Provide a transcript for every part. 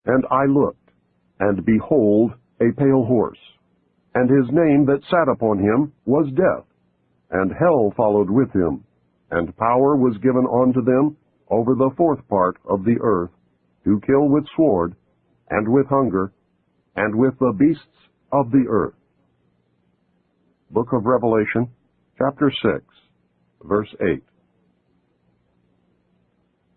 And I looked, and behold, a pale horse, and his name that sat upon him was Death, and hell followed with him, and power was given unto them over the fourth part of the earth, to kill with sword, and with hunger, and with the beasts of the earth. Book of Revelation, chapter 6, verse 8.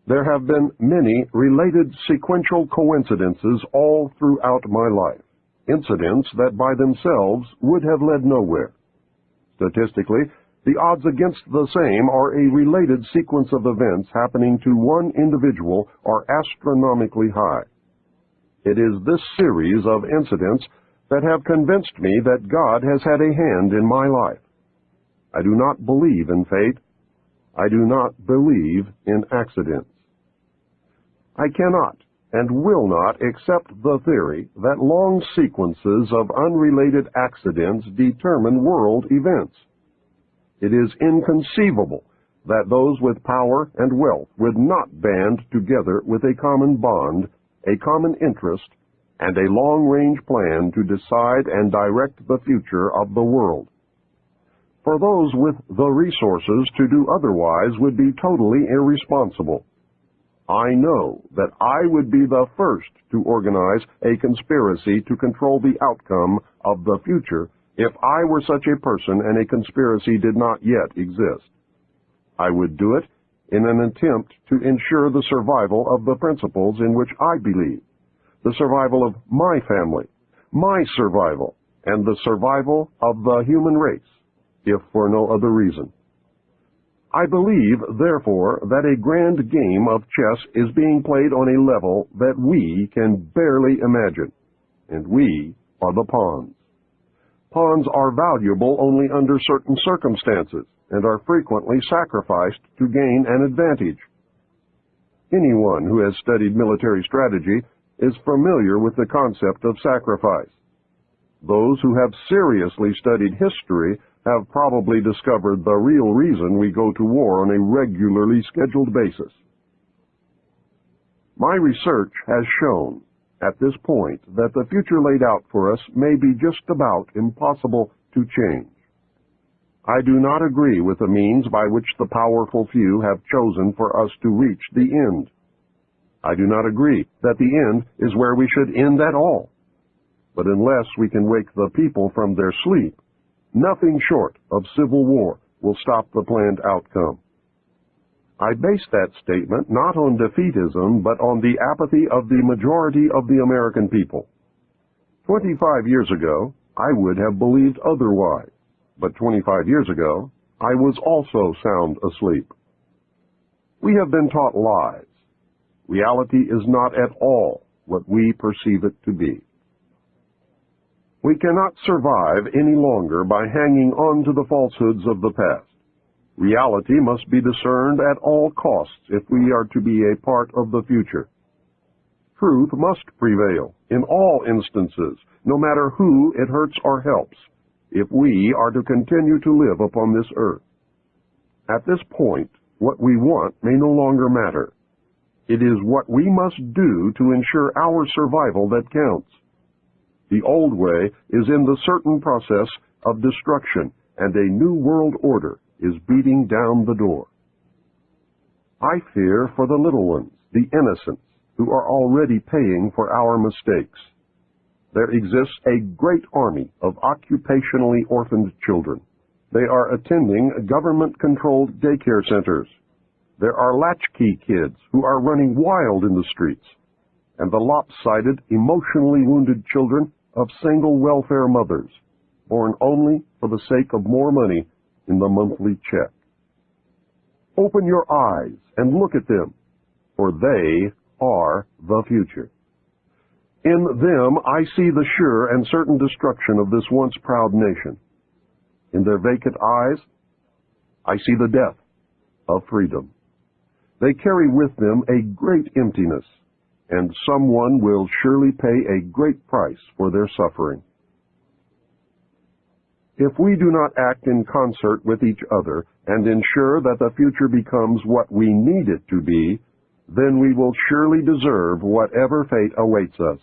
There have been many related sequential coincidences all throughout my life, incidents that by themselves would have led nowhere. Statistically, the odds against the same or a related sequence of events happening to one individual are astronomically high. It is this series of incidents that have convinced me that God has had a hand in my life. I do not believe in fate. I do not believe in accidents. I cannot and will not accept the theory that long sequences of unrelated accidents determine world events. It is inconceivable that those with power and wealth would not band together with a common bond, a common interest, and a long-range plan to decide and direct the future of the world. For those with the resources to do otherwise would be totally irresponsible. I know that I would be the first to organize a conspiracy to control the outcome of the future if I were such a person and a conspiracy did not yet exist. I would do it in an attempt to ensure the survival of the principles in which I believe, the survival of my family, my survival, and the survival of the human race, if for no other reason. I believe, therefore, that a grand game of chess is being played on a level that we can barely imagine, and we are the pawns. Pawns are valuable only under certain circumstances, and are frequently sacrificed to gain an advantage. Anyone who has studied military strategy is familiar with the concept of sacrifice. Those who have seriously studied history have probably discovered the real reason we go to war on a regularly scheduled basis. My research has shown at this point that the future laid out for us may be just about impossible to change. I do not agree with the means by which the powerful few have chosen for us to reach the end. I do not agree that the end is where we should end at all. But unless we can wake the people from their sleep, nothing short of civil war will stop the planned outcome. I base that statement not on defeatism, but on the apathy of the majority of the American people. 25 years ago, I would have believed otherwise, but 25 years ago, I was also sound asleep. We have been taught lies. Reality is not at all what we perceive it to be. We cannot survive any longer by hanging on to the falsehoods of the past. Reality must be discerned at all costs if we are to be a part of the future. Truth must prevail in all instances, no matter who it hurts or helps, if we are to continue to live upon this earth. At this point, what we want may no longer matter. It is what we must do to ensure our survival that counts. The old way is in the certain process of destruction, and a new world order is beating down the door. I fear for the little ones, the innocents, who are already paying for our mistakes. There exists a great army of occupationally orphaned children. They are attending government-controlled daycare centers. There are latchkey kids who are running wild in the streets, and the lopsided, emotionally wounded children of single welfare mothers, born only for the sake of more money in the monthly check. Open your eyes and look at them, for they are the future. In them I see the sure and certain destruction of this once proud nation. In their vacant eyes, I see the death of freedom. They carry with them a great emptiness, and someone will surely pay a great price for their suffering. If we do not act in concert with each other and ensure that the future becomes what we need it to be, then we will surely deserve whatever fate awaits us.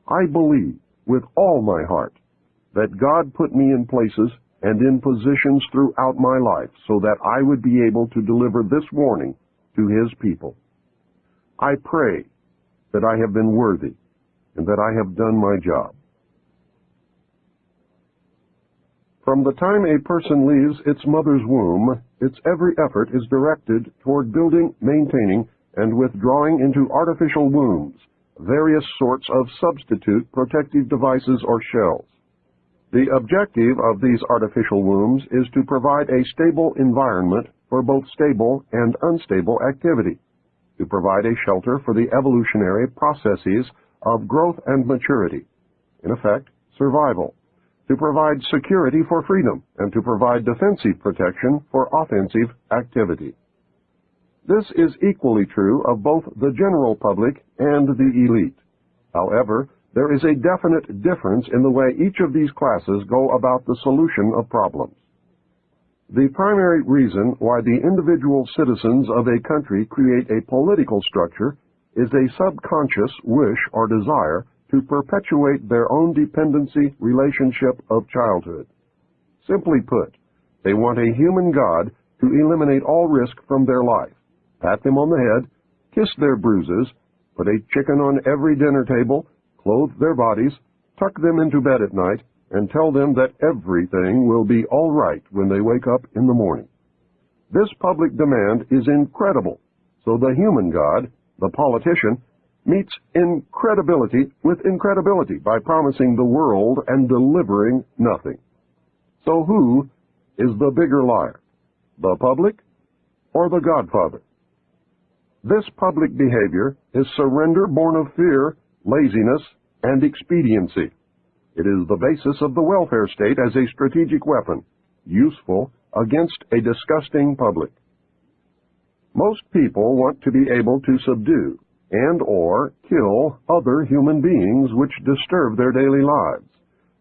I believe with all my heart that God put me in places and in positions throughout my life so that I would be able to deliver this warning to His people. I pray that I have been worthy and that I have done my job. From the time a person leaves its mother's womb, its every effort is directed toward building, maintaining, and withdrawing into artificial wombs various sorts of substitute protective devices or shells. The objective of these artificial wombs is to provide a stable environment for both stable and unstable activity, to provide a shelter for the evolutionary processes of growth and maturity, in effect, survival, to provide security for freedom, and to provide defensive protection for offensive activity. This is equally true of both the general public and the elite. However, there is a definite difference in the way each of these classes go about the solution of problems. The primary reason why the individual citizens of a country create a political structure is a subconscious wish or desire to perpetuate their own dependency relationship of childhood. Simply put, they want a human God to eliminate all risk from their life, pat them on the head, kiss their bruises, put a chicken on every dinner table, clothe their bodies, tuck them into bed at night, and tell them that everything will be all right when they wake up in the morning. This public demand is incredible, so the human God, the politician, meets incredibility with incredibility by promising the world and delivering nothing. So who is the bigger liar, the public or the Godfather? This public behavior is surrender born of fear, laziness, and expediency. It is the basis of the welfare state as a strategic weapon, useful against a disgusting public. Most people want to be able to subdue and or kill other human beings which disturb their daily lives,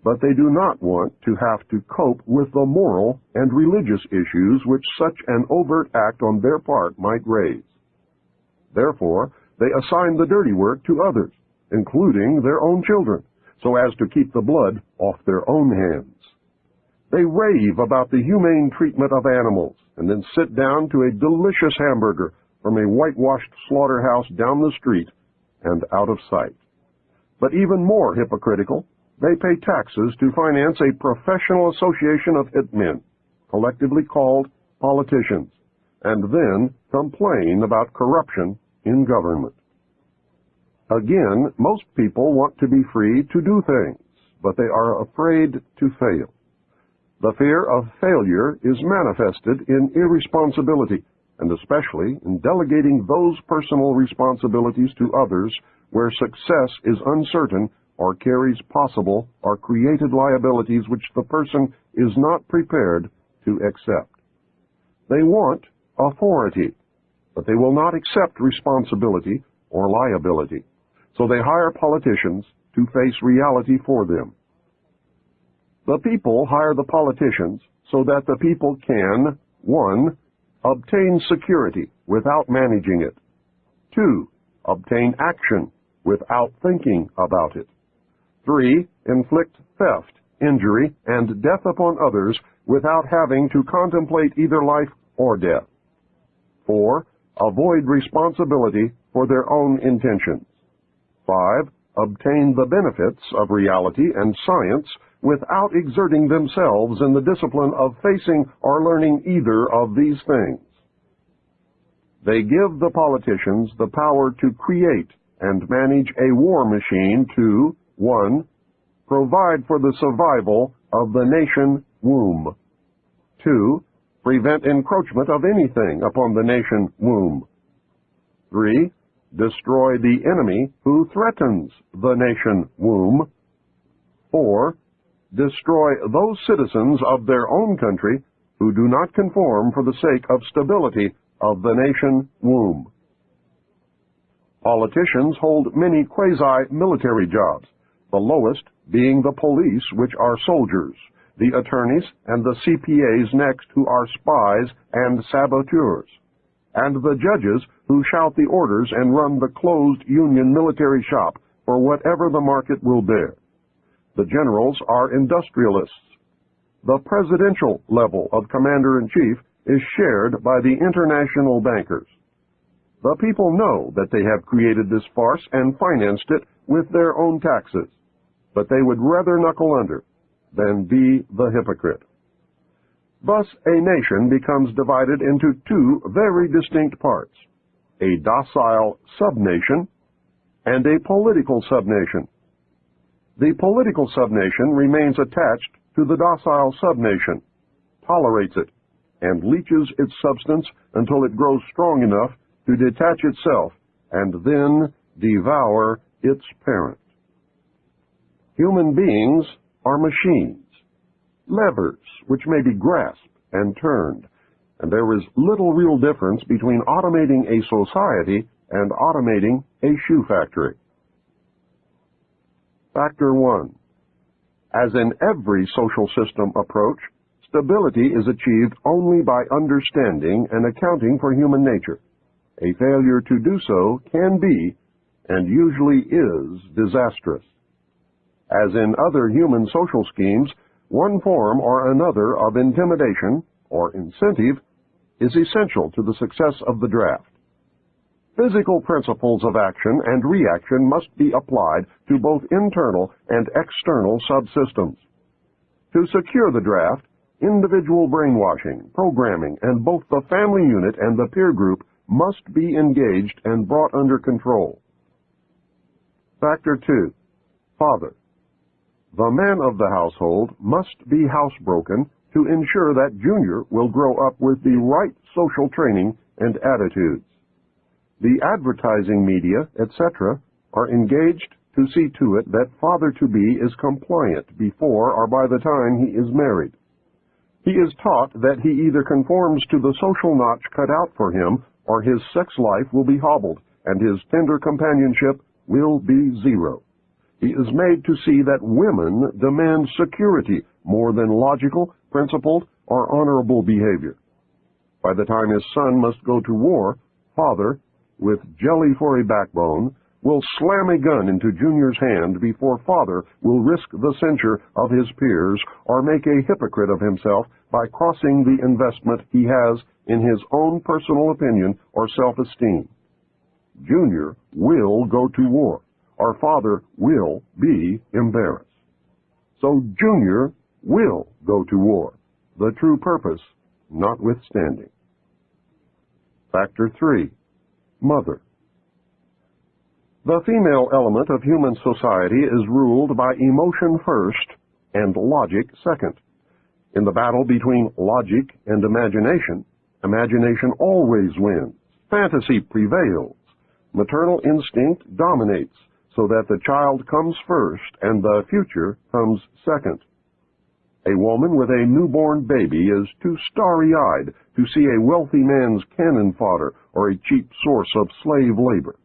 but they do not want to have to cope with the moral and religious issues which such an overt act on their part might raise. Therefore, they assign the dirty work to others, including their own children, so as to keep the blood off their own hands. They rave about the humane treatment of animals, and then sit down to a delicious hamburger from a whitewashed slaughterhouse down the street and out of sight. But even more hypocritical, they pay taxes to finance a professional association of hitmen, collectively called politicians, and then complain about corruption in government. Again, most people want to be free to do things, but they are afraid to fail. The fear of failure is manifested in irresponsibility, and especially in delegating those personal responsibilities to others where success is uncertain or carries possible or created liabilities which the person is not prepared to accept. They want authority, but they will not accept responsibility or liability, so they hire politicians to face reality for them. The people hire the politicians so that the people can, 1, obtain security without managing it, 2, obtain action without thinking about it, 3, inflict theft, injury, and death upon others without having to contemplate either life or death, 4, avoid responsibility for their own intentions, 5, obtain the benefits of reality and science without exerting themselves in the discipline of facing or learning either of these things. They give the politicians the power to create and manage a war machine to, 1, provide for the survival of the nation womb, 2, prevent encroachment of anything upon the nation womb, 3, destroy the enemy who threatens the nation womb, 4, destroy those citizens of their own country who do not conform for the sake of stability of the nation womb. Politicians hold many quasi-military jobs, the lowest being the police, which are soldiers, the attorneys, and the CPAs next, who are spies and saboteurs. and the judges who shout the orders and run the closed Union military shop for whatever the market will bear. The generals are industrialists. The presidential level of commander-in-chief is shared by the international bankers. The people know that they have created this farce and financed it with their own taxes, but they would rather knuckle under than be the hypocrite. Thus, a nation becomes divided into two very distinct parts, a docile subnation and a political subnation. The political subnation remains attached to the docile subnation, tolerates it, and leaches its substance until it grows strong enough to detach itself and then devour its parent. Human beings are machines, levers which may be grasped and turned, and there is little real difference between automating a society and automating a shoe factory. Factor 1. As in every social system approach, stability is achieved only by understanding and accounting for human nature. A failure to do so can be, and usually is, disastrous. As in other human social schemes, one form or another of intimidation or incentive is essential to the success of the draft. Physical principles of action and reaction must be applied to both internal and external subsystems. To secure the draft, individual brainwashing, programming, and both the family unit and the peer group must be engaged and brought under control. Factor 2. Father. The man of the household must be housebroken to ensure that Junior will grow up with the right social training and attitudes. The advertising media, etc., are engaged to see to it that father-to-be is compliant before or by the time he is married. He is taught that he either conforms to the social notch cut out for him or his sex life will be hobbled and his tender companionship will be zero. He is made to see that women demand security more than logical, principled, or honorable behavior. By the time his son must go to war, father, with jelly for a backbone, will slam a gun into Junior's hand before father will risk the censure of his peers or make a hypocrite of himself by crossing the investment he has in his own personal opinion or self-esteem. Junior will go to war, or father will be embarrassed. So Junior will go to war, the true purpose notwithstanding. Factor 3. Mother. The female element of human society is ruled by emotion first and logic second. In the battle between logic and imagination, imagination always wins. Fantasy prevails. Maternal instinct dominates, so that the child comes first and the future comes second. A woman with a newborn baby is too starry-eyed to see a wealthy man's cannon fodder or a cheap source of slave labor.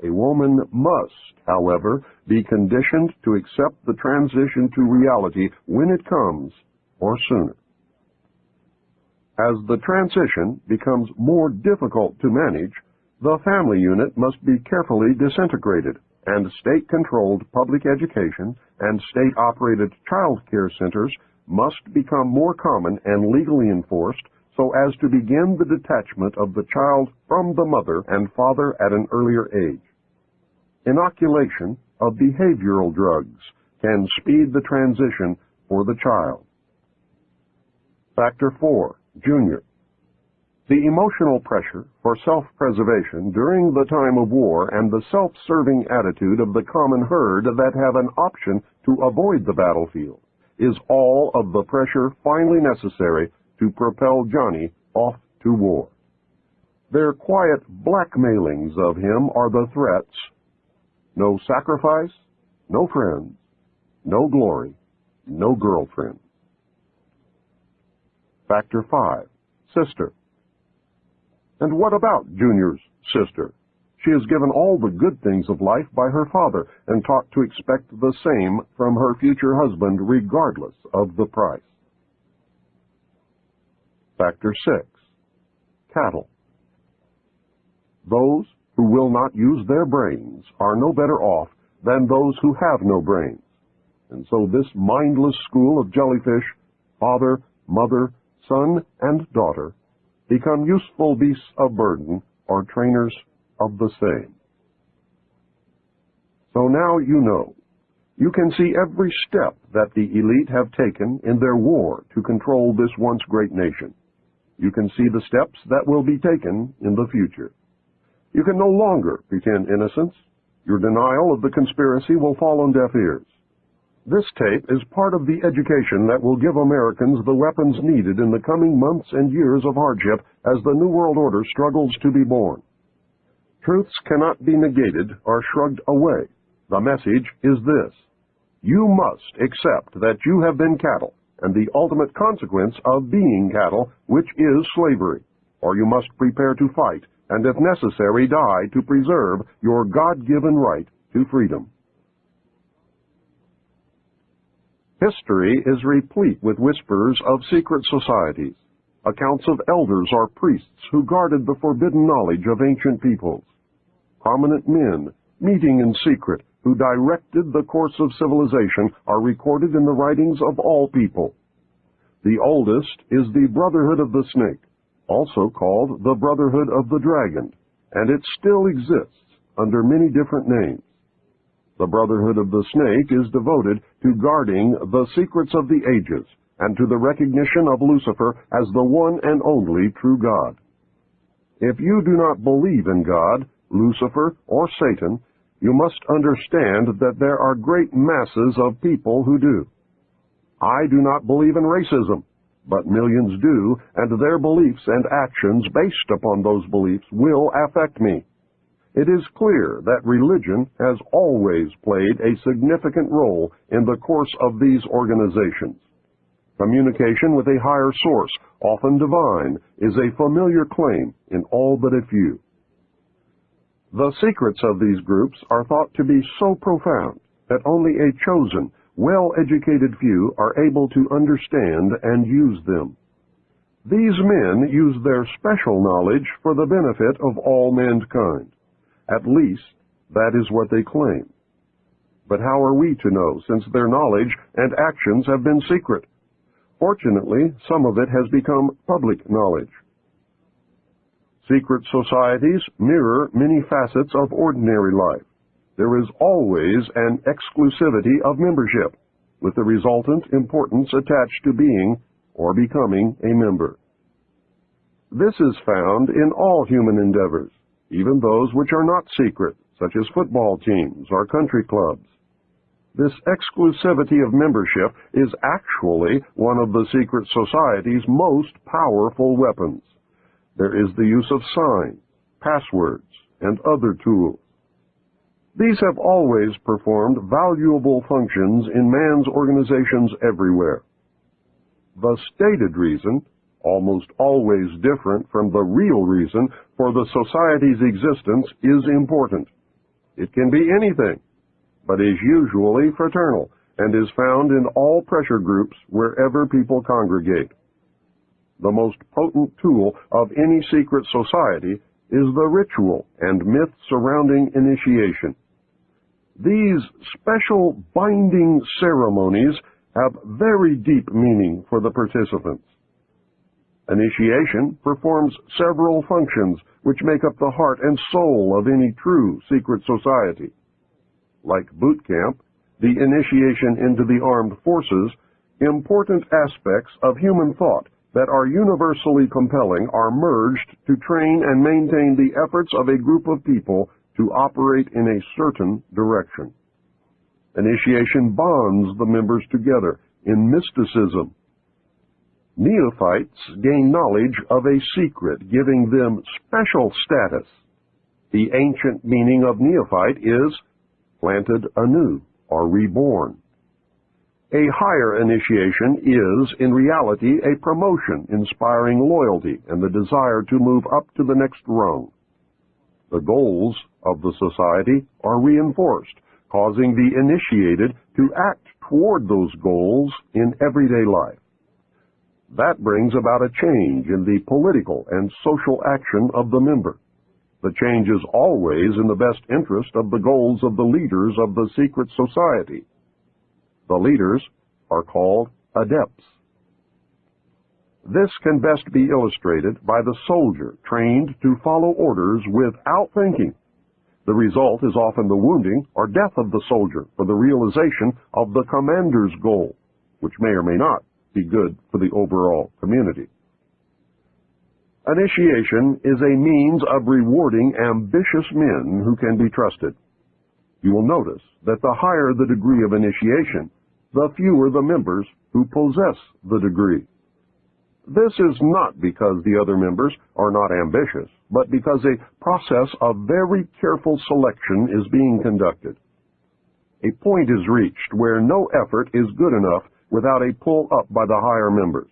A woman must, however, be conditioned to accept the transition to reality when it comes, or sooner. As the transition becomes more difficult to manage, the family unit must be carefully disintegrated, and state-controlled public education and state-operated child care centers must become more common and legally enforced so as to begin the detachment of the child from the mother and father at an earlier age. Inoculation of behavioral drugs can speed the transition for the child. Factor 4. Junior. The emotional pressure for self-preservation during the time of war and the self-serving attitude of the common herd that have an option to avoid the battlefield is all of the pressure finally necessary to propel Johnny off to war. Their quiet blackmailings of him are the threats: no sacrifice, no friends, no glory, no girlfriend. Factor 5. Sister. And what about Junior's sister? She is given all the good things of life by her father and taught to expect the same from her future husband regardless of the price. Factor 6. Cattle. Those who will not use their brains are no better off than those who have no brains. And so this mindless school of jellyfish, father, mother, son, and daughter, become useful beasts of burden or trainers of the same. So now you know. You can see every step that the elite have taken in their war to control this once great nation. You can see the steps that will be taken in the future. You can no longer pretend innocence. Your denial of the conspiracy will fall on deaf ears. This tape is part of the education that will give Americans the weapons needed in the coming months and years of hardship as the New World Order struggles to be born. Truths cannot be negated or shrugged away. The message is this: you must accept that you have been cattle, and the ultimate consequence of being cattle, which is slavery, or you must prepare to fight, and if necessary die to preserve your God-given right to freedom. History is replete with whispers of secret societies, accounts of elders or priests who guarded the forbidden knowledge of ancient peoples, prominent men meeting in secret who directed the course of civilization are recorded in the writings of all people. The oldest is the Brotherhood of the Snake, also called the Brotherhood of the Dragon, and it still exists under many different names. The Brotherhood of the Snake is devoted to guarding the secrets of the ages and to the recognition of Lucifer as the one and only true God. If you do not believe in God, Lucifer, or Satan, you must understand that there are great masses of people who do. I do not believe in racism, but millions do, and their beliefs and actions based upon those beliefs will affect me. It is clear that religion has always played a significant role in the course of these organizations. Communication with a higher source, often divine, is a familiar claim in all but a few. The secrets of these groups are thought to be so profound that only a chosen, well-educated few are able to understand and use them. These men use their special knowledge for the benefit of all mankind. At least, that is what they claim. But how are we to know, since their knowledge and actions have been secret? Fortunately, some of it has become public knowledge. Secret societies mirror many facets of ordinary life. There is always an exclusivity of membership, with the resultant importance attached to being or becoming a member. This is found in all human endeavors, even those which are not secret, such as football teams or country clubs. This exclusivity of membership is actually one of the secret society's most powerful weapons. There is the use of signs, passwords, and other tools. These have always performed valuable functions in man's organizations everywhere. The stated reason, almost always different from the real reason for the society's existence, is important. It can be anything, but is usually fraternal and is found in all pressure groups wherever people congregate. The most potent tool of any secret society is the ritual and myth surrounding initiation. These special binding ceremonies have very deep meaning for the participants. Initiation performs several functions which make up the heart and soul of any true secret society. Like boot camp, the initiation into the armed forces, important aspects of human thought that are universally compelling are merged to train and maintain the efforts of a group of people to operate in a certain direction. Initiation bonds the members together in mysticism. Neophytes gain knowledge of a secret, giving them special status. The ancient meaning of neophyte is planted anew or reborn. A higher initiation is, in reality, a promotion inspiring loyalty and the desire to move up to the next rung. The goals of the society are reinforced, causing the initiated to act toward those goals in everyday life. That brings about a change in the political and social action of the member. The change is always in the best interest of the goals of the leaders of the secret society. The leaders are called adepts. This can best be illustrated by the soldier trained to follow orders without thinking. The result is often the wounding or death of the soldier for the realization of the commander's goal, which may or may not be good for the overall community. Initiation is a means of rewarding ambitious men who can be trusted. You will notice that the higher the degree of initiation, the fewer the members who possess the degree. This is not because the other members are not ambitious, but because a process of very careful selection is being conducted. A point is reached where no effort is good enough without a pull up by the higher members.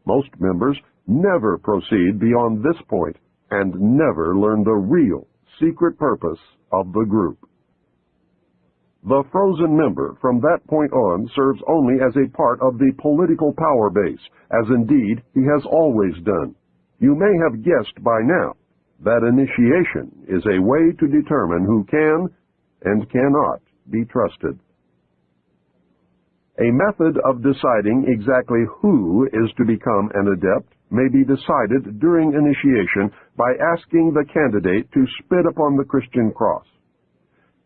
Most members never proceed beyond this point and never learn the real, secret purpose of the group. The frozen member from that point on serves only as a part of the political power base, as indeed he has always done. You may have guessed by now that initiation is a way to determine who can and cannot be trusted. A method of deciding exactly who is to become an adept may be decided during initiation by asking the candidate to spit upon the Christian cross.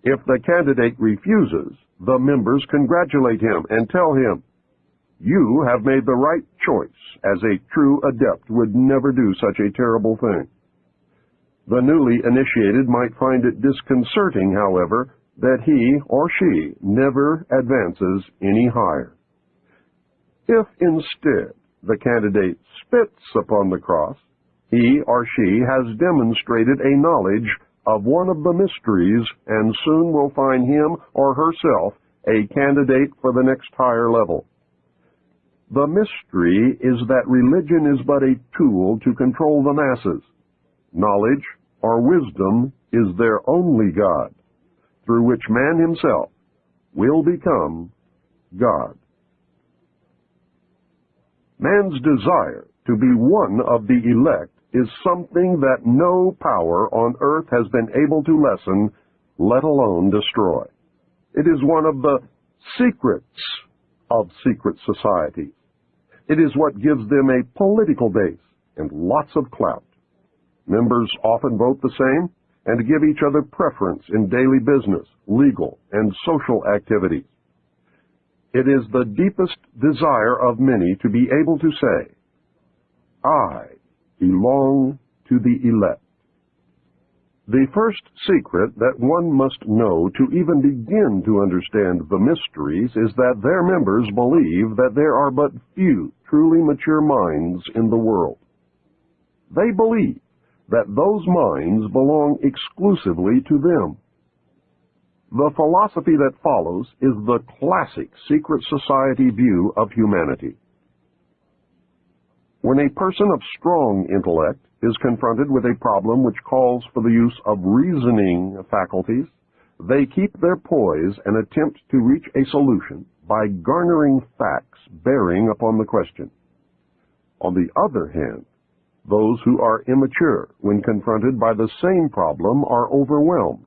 If the candidate refuses, the members congratulate him and tell him, "You have made the right choice, as a true adept would never do such a terrible thing." The newly initiated might find it disconcerting, however, that he or she never advances any higher. If instead the candidate spits upon the cross, he or she has demonstrated a knowledge of one of the mysteries and soon will find him or herself a candidate for the next higher level. The mystery is that religion is but a tool to control the masses. Knowledge or wisdom is their only God, through which man himself will become God. Man's desire to be one of the elect is something that no power on earth has been able to lessen, let alone destroy. It is one of the secrets of secret societies. It is what gives them a political base and lots of clout. Members often vote the same and give each other preference in daily business, legal, and social activities. It is the deepest desire of many to be able to say, "I belong to the elect." The first secret that one must know to even begin to understand the mysteries is that their members believe that there are but few truly mature minds in the world. They believe that those minds belong exclusively to them. The philosophy that follows is the classic secret society view of humanity. When a person of strong intellect is confronted with a problem which calls for the use of reasoning faculties, they keep their poise and attempt to reach a solution by garnering facts bearing upon the question. On the other hand, those who are immature when confronted by the same problem are overwhelmed.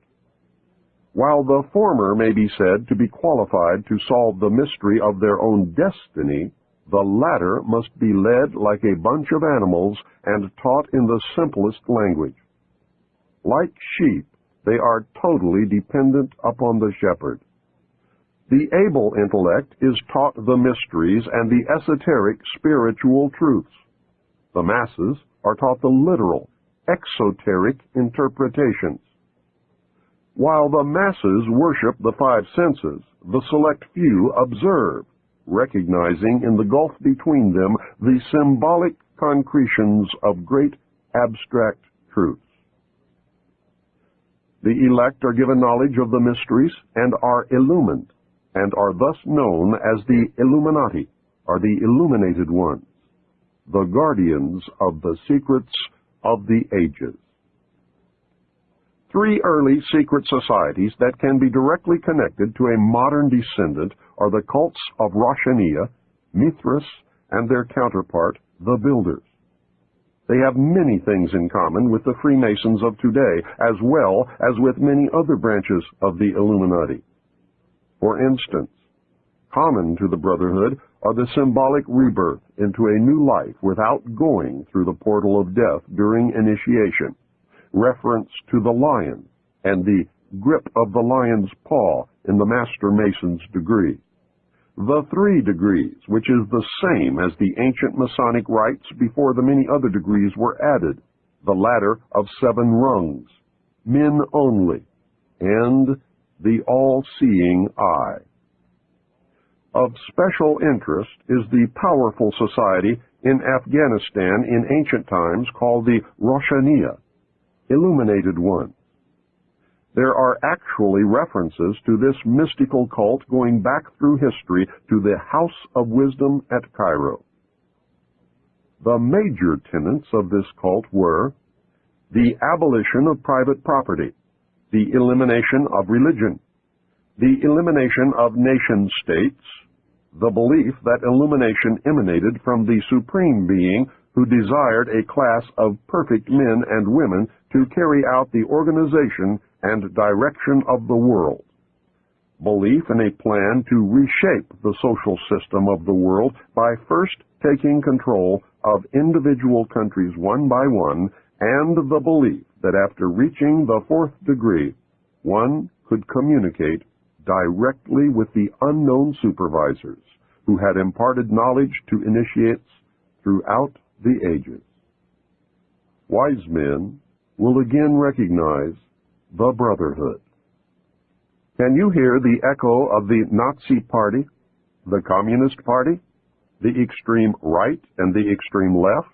While the former may be said to be qualified to solve the mystery of their own destiny, the latter must be led like a bunch of animals and taught in the simplest language. Like sheep, they are totally dependent upon the shepherd. The able intellect is taught the mysteries and the esoteric spiritual truths. The masses are taught the literal, exoteric interpretations. While the masses worship the five senses, the select few observe, recognizing in the gulf between them the symbolic concretions of great abstract truths. The elect are given knowledge of the mysteries and are illumined, and are thus known as the Illuminati, or the illuminated ones, the guardians of the secrets of the ages. Three early secret societies that can be directly connected to a modern descendant are the cults of Roshaniya, Mithras, and their counterpart, the Builders. They have many things in common with the Freemasons of today, as well as with many other branches of the Illuminati. For instance, common to the Brotherhood are the symbolic rebirth into a new life without going through the portal of death during initiation, reference to the lion, and the grip of the lion's paw in the Master Mason's degree. The 3 degrees, which is the same as the ancient Masonic rites before the many other degrees were added, the ladder of 7 rungs, men only, and the all-seeing eye. Of special interest is the powerful society in Afghanistan in ancient times called the Roshaniya, Illuminated Ones. There are actually references to this mystical cult going back through history to the House of Wisdom at Cairo. The major tenets of this cult were the abolition of private property, the elimination of religion, the elimination of nation-states, the belief that illumination emanated from the Supreme Being who desired a class of perfect men and women to carry out the organization and direction of the world. Belief in a plan to reshape the social system of the world by first taking control of individual countries one by one, and the belief that after reaching the 4th degree, one could communicate directly with the unknown supervisors who had imparted knowledge to initiates throughout the ages. Wise men will again recognize the Brotherhood. Can you hear the echo of the Nazi Party, the Communist Party, the extreme right and the extreme left?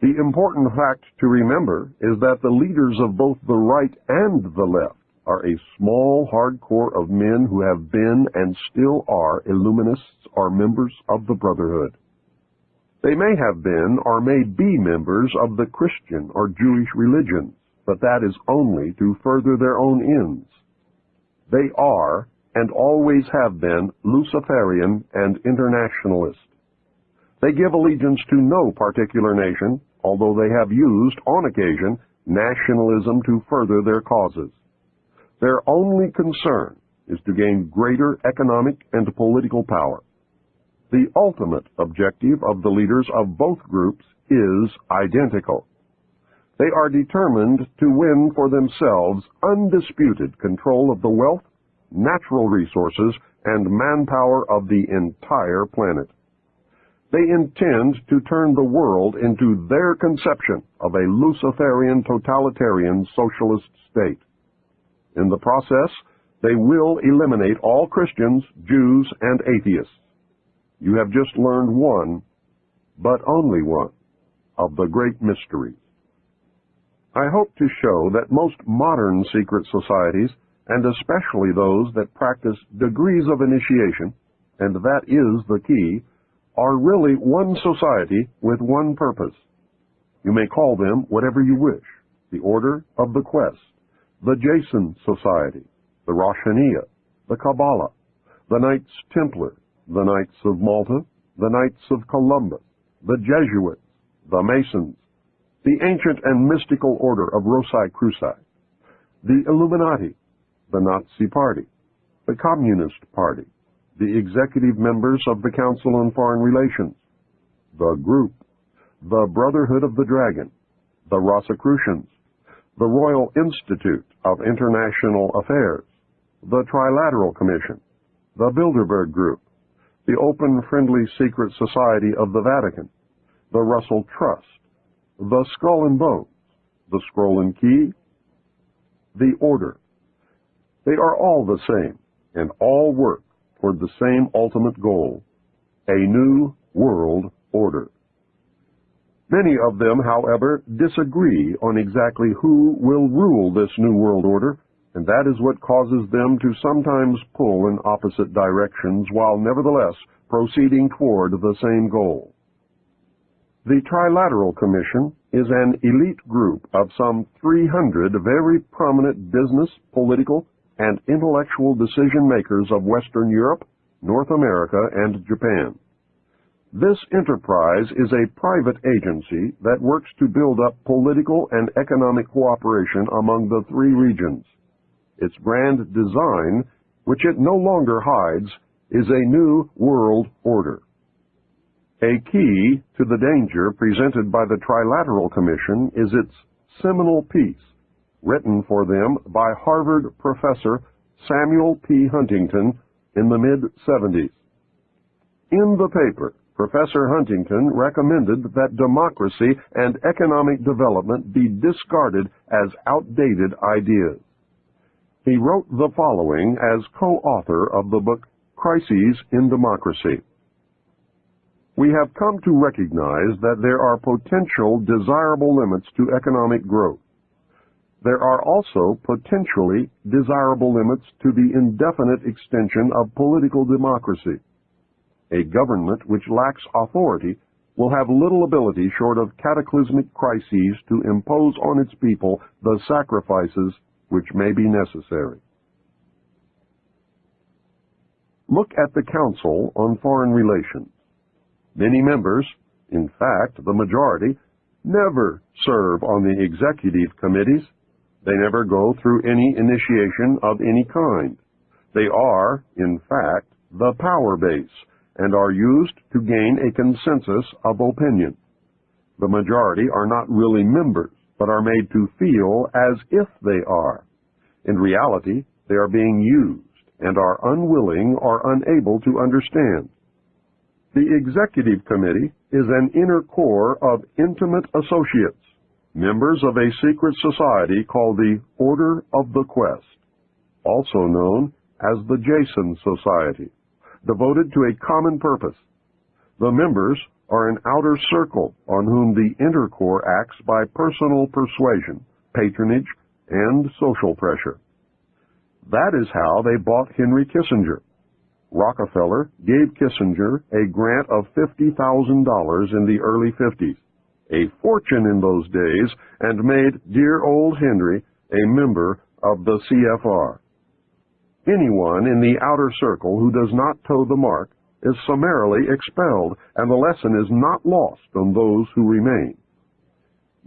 The important fact to remember is that the leaders of both the right and the left are a small hardcore of men who have been and still are Illuminists or members of the Brotherhood. They may have been or may be members of the Christian or Jewish religions, but that is only to further their own ends. They are, and always have been, Luciferian and internationalist. They give allegiance to no particular nation, although they have used, on occasion, nationalism to further their causes. Their only concern is to gain greater economic and political power. The ultimate objective of the leaders of both groups is identical. They are determined to win for themselves undisputed control of the wealth, natural resources, and manpower of the entire planet. They intend to turn the world into their conception of a Luciferian totalitarian socialist state. In the process, they will eliminate all Christians, Jews, and atheists. You have just learned one, but only one, of the great mysteries. I hope to show that most modern secret societies, and especially those that practice degrees of initiation, and that is the key, are really one society with one purpose. You may call them whatever you wish: the Order of the Quest, the Jason Society, the Roshaniya, the Kabbalah, the Knights Templar, the Knights of Malta, the Knights of Columbus, the Jesuits, the Masons, the ancient and mystical order of Rosicruci, the Illuminati, the Nazi Party, the Communist Party, the executive members of the Council on Foreign Relations, the Group, the Brotherhood of the Dragon, the Rosicrucians, the Royal Institute of International Affairs, the Trilateral Commission, the Bilderberg Group, the Open Friendly Secret Society of the Vatican, the Russell Trust, the Skull and Bones, the Scroll and Key, the Order. They are all the same, and all work toward the same ultimate goal: a new world order. Many of them, however, disagree on exactly who will rule this new world order, and that is what causes them to sometimes pull in opposite directions while nevertheless proceeding toward the same goal. The Trilateral Commission is an elite group of some 300 very prominent business, political, and intellectual decision makers of Western Europe, North America, and Japan. This enterprise is a private agency that works to build up political and economic cooperation among the three regions. Its grand design, which it no longer hides, is a new world order. A key to the danger presented by the Trilateral Commission is its seminal piece, written for them by Harvard professor Samuel P. Huntington in the mid-'70s. In the paper, Professor Huntington recommended that democracy and economic development be discarded as outdated ideas. He wrote the following as co-author of the book Crises in Democracy. We have come to recognize that there are potential desirable limits to economic growth. There are also potentially desirable limits to the indefinite extension of political democracy. A government which lacks authority will have little ability short of cataclysmic crises to impose on its people the sacrifices which may be necessary. Look at the Council on Foreign Relations. Many members, in fact the majority, never serve on the executive committees. They never go through any initiation of any kind. They are, in fact, the power base, and are used to gain a consensus of opinion. The majority are not really members, but are made to feel as if they are. In reality, they are being used, and are unwilling or unable to understand. The Executive Committee is an inner core of intimate associates, members of a secret society called the Order of the Quest, also known as the Jason Society, devoted to a common purpose. The members are an outer circle on whom the inner core acts by personal persuasion, patronage, and social pressure. That is how they bought Henry Kissinger. Rockefeller gave Kissinger a grant of $50,000 in the early 50s, a fortune in those days, and made dear old Henry a member of the CFR. Anyone in the outer circle who does not toe the mark is summarily expelled, and the lesson is not lost on those who remain.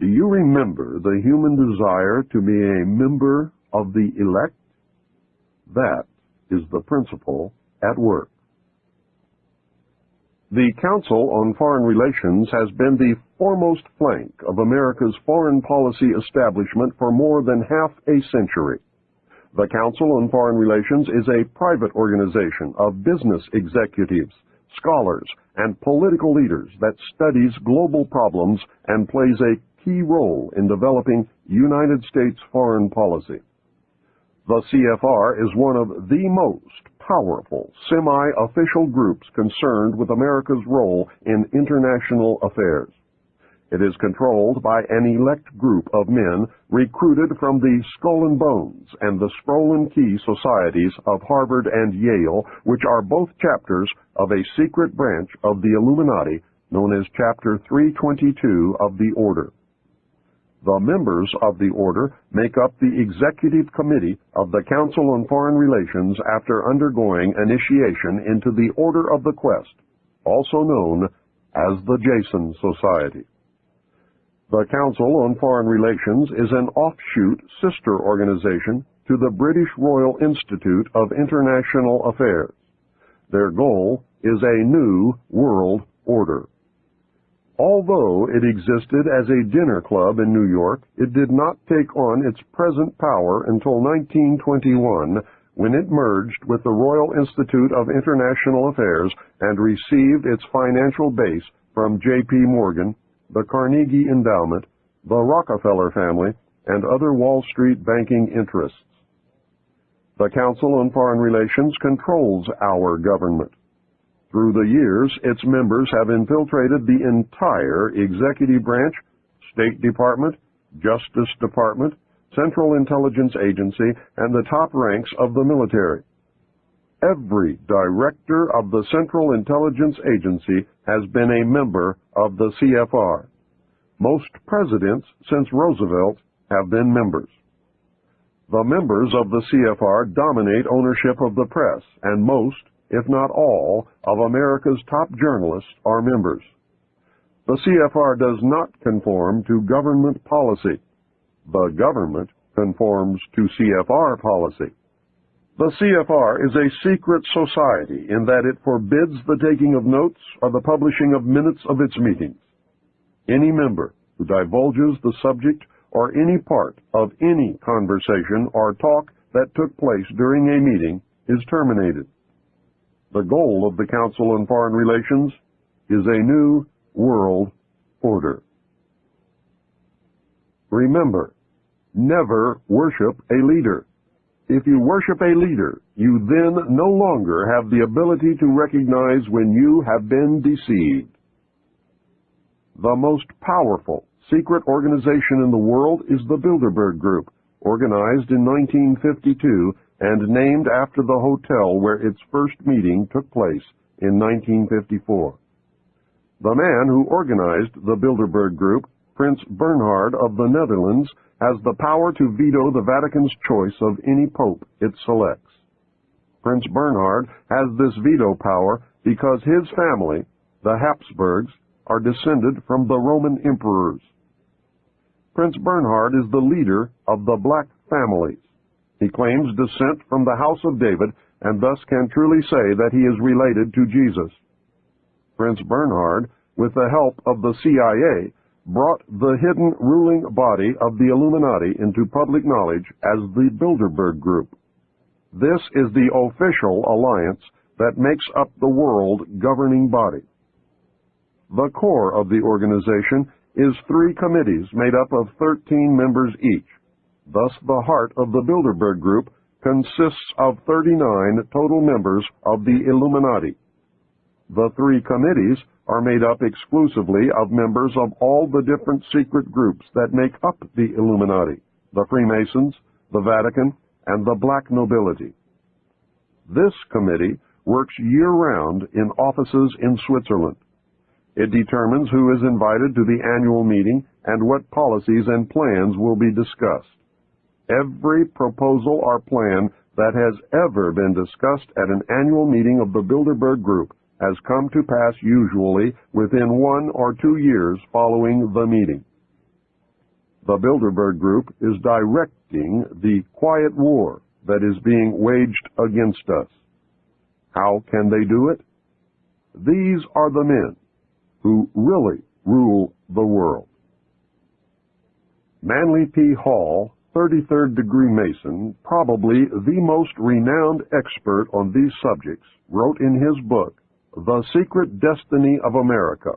Do you remember the human desire to be a member of the elect? That is the principle at work. The Council on Foreign Relations has been the foremost flank of America's foreign policy establishment for more than half a century. The Council on Foreign Relations is a private organization of business executives, scholars, and political leaders that studies global problems and plays a key role in developing United States foreign policy. The CFR is one of the most powerful semi-official groups concerned with America's role in international affairs. It is controlled by an elect group of men recruited from the Skull and Bones and the Scroll and Key societies of Harvard and Yale, which are both chapters of a secret branch of the Illuminati known as Chapter 322 of the Order. The members of the Order make up the Executive Committee of the Council on Foreign Relations after undergoing initiation into the Order of the Quest, also known as the Jason Society. The Council on Foreign Relations is an offshoot sister organization to the British Royal Institute of International Affairs. Their goal is a new world order. Although it existed as a dinner club in New York, it did not take on its present power until 1921, when it merged with the Royal Institute of International Affairs and received its financial base from J.P. Morgan, the Carnegie Endowment, the Rockefeller family, and other Wall Street banking interests. The Council on Foreign Relations controls our government. Through the years, its members have infiltrated the entire executive branch, State Department, Justice Department, Central Intelligence Agency, and the top ranks of the military. Every director of the Central Intelligence Agency has been a member of the CFR. Most presidents since Roosevelt have been members. The members of the CFR dominate ownership of the press, and most, if not all, of America's top journalists are members. The CFR does not conform to government policy. The government conforms to CFR policy. The CFR is a secret society in that it forbids the taking of notes or the publishing of minutes of its meetings. Any member who divulges the subject or any part of any conversation or talk that took place during a meeting is terminated. The goal of the Council on Foreign Relations is a new world order. Remember, never worship a leader. If you worship a leader, you then no longer have the ability to recognize when you have been deceived. The most powerful secret organization in the world is the Bilderberg Group, organized in 1952 and named after the hotel where its first meeting took place in 1954. The man who organized the Bilderberg Group, Prince Bernhard of the Netherlands, has the power to veto the Vatican's choice of any pope it selects. Prince Bernhard has this veto power because his family, the Habsburgs, are descended from the Roman emperors. Prince Bernhard is the leader of the Black families. He claims descent from the house of David and thus can truly say that he is related to Jesus. Prince Bernhard, with the help of the CIA, brought the hidden ruling body of the Illuminati into public knowledge as the Bilderberg Group. This is the official alliance that makes up the world governing body. The core of the organization is 3 committees made up of 13 members each. Thus, the heart of the Bilderberg Group consists of 39 total members of the Illuminati. The 3 committees are made up exclusively of members of all the different secret groups that make up the Illuminati, the Freemasons, the Vatican, and the Black nobility. This committee works year-round in offices in Switzerland. It determines who is invited to the annual meeting and what policies and plans will be discussed. Every proposal or plan that has ever been discussed at an annual meeting of the Bilderberg Group has come to pass usually within 1 or 2 years following the meeting. The Bilderberg Group is directing the quiet war that is being waged against us. How can they do it? These are the men who really rule the world. Manly P. Hall, 33rd degree Mason, probably the most renowned expert on these subjects, wrote in his book, The Secret Destiny of America.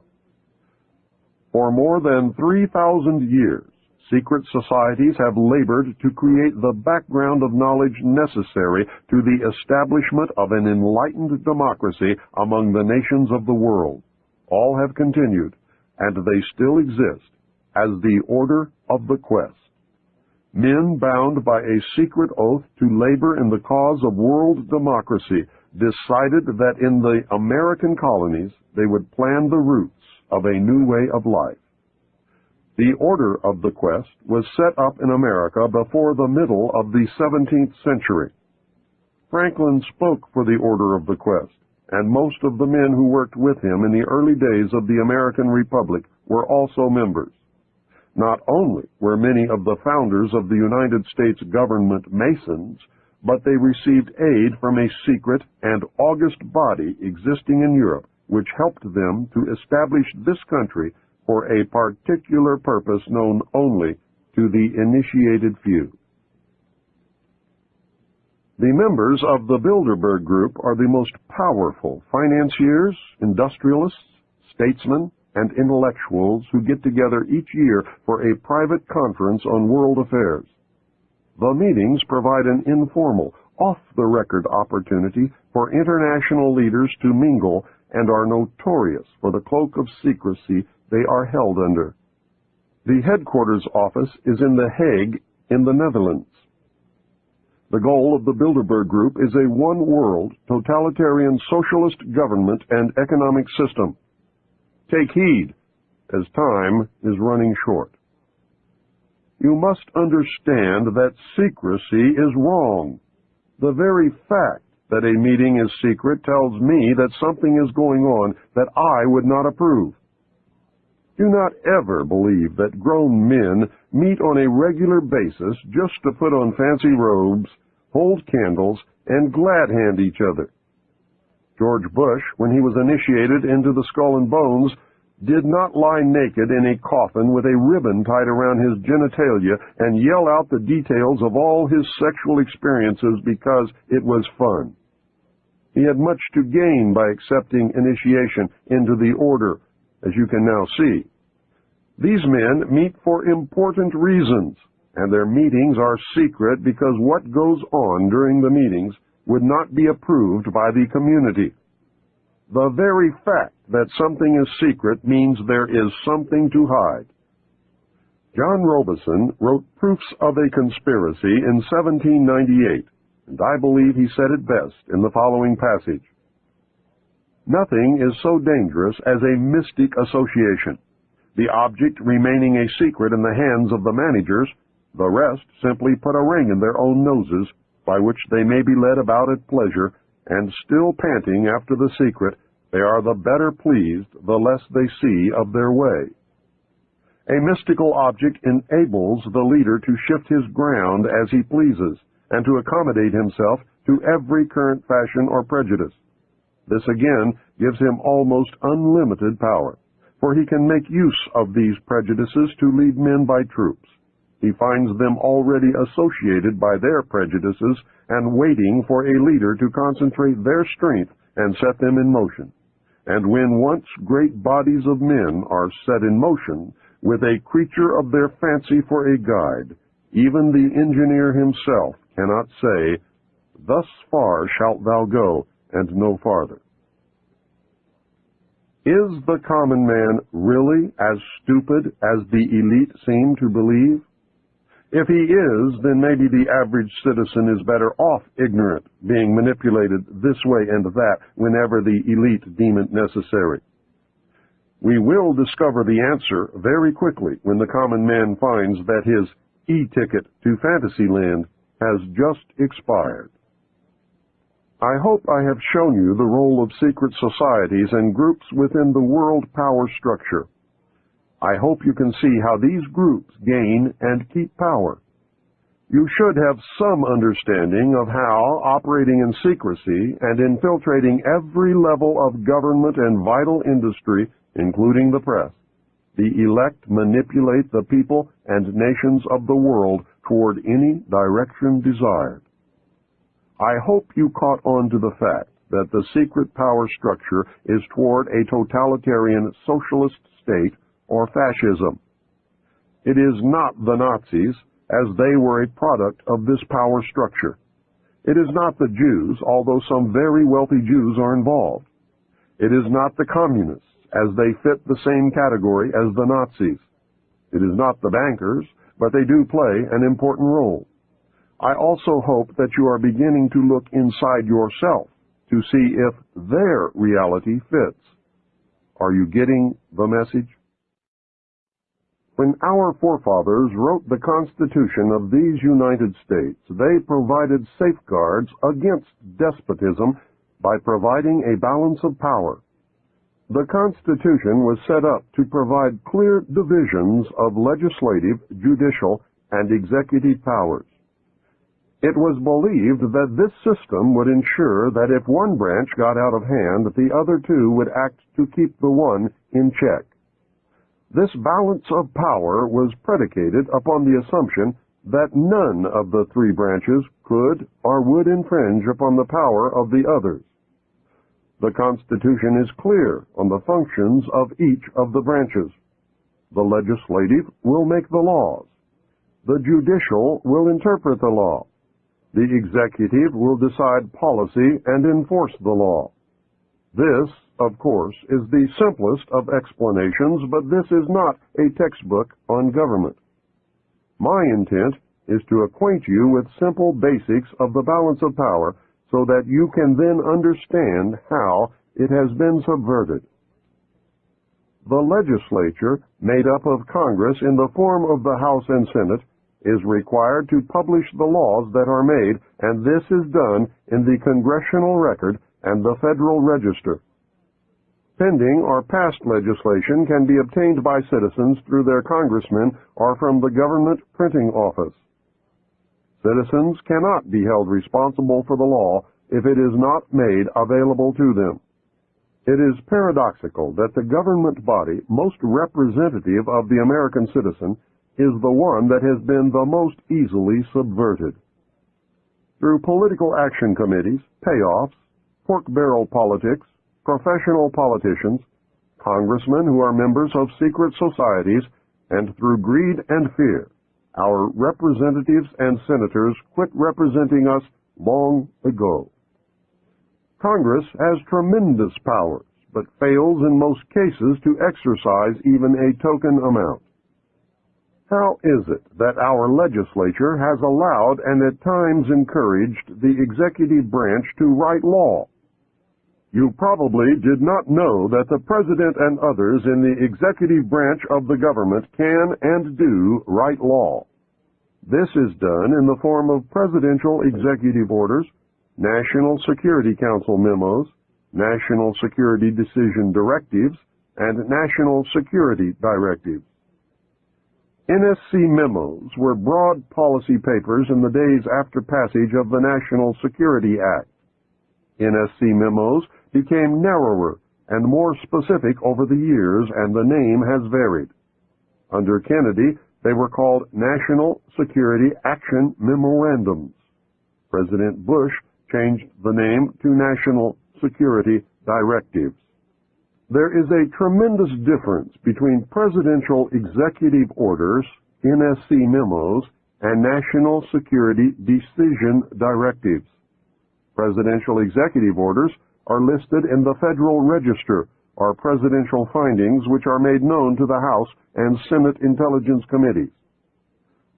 For more than 3,000 years, secret societies have labored to create the background of knowledge necessary to the establishment of an enlightened democracy among the nations of the world. All have continued, and they still exist, as the Order of the Quest. Men bound by a secret oath to labor in the cause of world democracy decided that in the American colonies they would plan the roots of a new way of life. The Order of the Quest was set up in America before the middle of the 17th century. Franklin spoke for the Order of the Quest, and most of the men who worked with him in the early days of the American Republic were also members. Not only were many of the founders of the United States government Masons, but they received aid from a secret and august body existing in Europe, which helped them to establish this country for a particular purpose known only to the initiated few. The members of the Bilderberg Group are the most powerful financiers, industrialists, statesmen, and intellectuals who get together each year for a private conference on world affairs. The meetings provide an informal, off-the-record opportunity for international leaders to mingle and are notorious for the cloak of secrecy they are held under. The headquarters office is in The Hague in the Netherlands. The goal of the Bilderberg Group is a one-world, totalitarian socialist government and economic system. Take heed, as time is running short. You must understand that secrecy is wrong. The very fact that a meeting is secret tells me that something is going on that I would not approve. Do not ever believe that grown men meet on a regular basis just to put on fancy robes, hold candles, and glad-hand each other. George Bush, when he was initiated into the Skull and Bones, did not lie naked in a coffin with a ribbon tied around his genitalia and yell out the details of all his sexual experiences because it was fun. He had much to gain by accepting initiation into the order, as you can now see. These men meet for important reasons, and their meetings are secret because what goes on during the meetings would not be approved by the community. The very fact that something is secret means there is something to hide. John Robison wrote Proofs of a Conspiracy in 1798, and I believe he said it best in the following passage. Nothing is so dangerous as a mystic association, the object remaining a secret in the hands of the managers, the rest simply put a ring in their own noses, by which they may be led about at pleasure, and still panting after the secret, they are the better pleased the less they see of their way. A mystical object enables the leader to shift his ground as he pleases, and to accommodate himself to every current fashion or prejudice. This again gives him almost unlimited power, for he can make use of these prejudices to lead men by troops. He finds them already associated by their prejudices and waiting for a leader to concentrate their strength and set them in motion. And when once great bodies of men are set in motion, with a creature of their fancy for a guide, even the engineer himself cannot say, "Thus far shalt thou go, and no farther." Is the common man really as stupid as the elite seem to believe? If he is, then maybe the average citizen is better off ignorant, being manipulated this way and that whenever the elite deem it necessary. We will discover the answer very quickly when the common man finds that his e-ticket to Fantasyland has just expired. I hope I have shown you the role of secret societies and groups within the world power structure. I hope you can see how these groups gain and keep power. You should have some understanding of how, operating in secrecy and infiltrating every level of government and vital industry, including the press, the elect manipulate the people and nations of the world toward any direction desired. I hope you caught on to the fact that the secret power structure is toward a totalitarian socialist state or fascism. It is not the Nazis, as they were a product of this power structure. It is not the Jews, although some very wealthy Jews are involved. It is not the communists, as they fit the same category as the Nazis. It is not the bankers, but they do play an important role. I also hope that you are beginning to look inside yourself to see if their reality fits. Are you getting the message? When our forefathers wrote the Constitution of these United States, they provided safeguards against despotism by providing a balance of power. The Constitution was set up to provide clear divisions of legislative, judicial, and executive powers. It was believed that this system would ensure that if one branch got out of hand, the other two would act to keep the one in check. This balance of power was predicated upon the assumption that none of the three branches could or would infringe upon the power of the others. The Constitution is clear on the functions of each of the branches. The legislative will make the laws. The judicial will interpret the law. The executive will decide policy and enforce the law. This, of course, is the simplest of explanations, but this is not a textbook on government. My intent is to acquaint you with simple basics of the balance of power so that you can then understand how it has been subverted. The legislature, made up of Congress in the form of the House and Senate, is required to publish the laws that are made, and this is done in the Congressional Record and the Federal Register. Pending or past legislation can be obtained by citizens through their congressmen or from the government printing office. Citizens cannot be held responsible for the law if it is not made available to them. It is paradoxical that the government body most representative of the American citizen is the one that has been the most easily subverted. Through political action committees, payoffs, pork barrel politics, professional politicians, congressmen who are members of secret societies, and through greed and fear, our representatives and senators quit representing us long ago. Congress has tremendous powers, but fails in most cases to exercise even a token amount. How is it that our legislature has allowed and at times encouraged the executive branch to write law? You probably did not know that the President and others in the executive branch of the government can and do write law. This is done in the form of presidential executive orders, National Security Council memos, National Security Decision directives, and National Security directives. NSC memos were broad policy papers in the days after passage of the National Security Act. NSC memos became narrower and more specific over the years, and the name has varied. Under Kennedy, they were called National Security Action Memorandums. President Bush changed the name to National Security Directives. There is a tremendous difference between presidential executive orders, NSC memos, and National Security Decision directives. Presidential executive orders are listed in the Federal Register, or presidential findings which are made known to the House and Senate Intelligence Committees.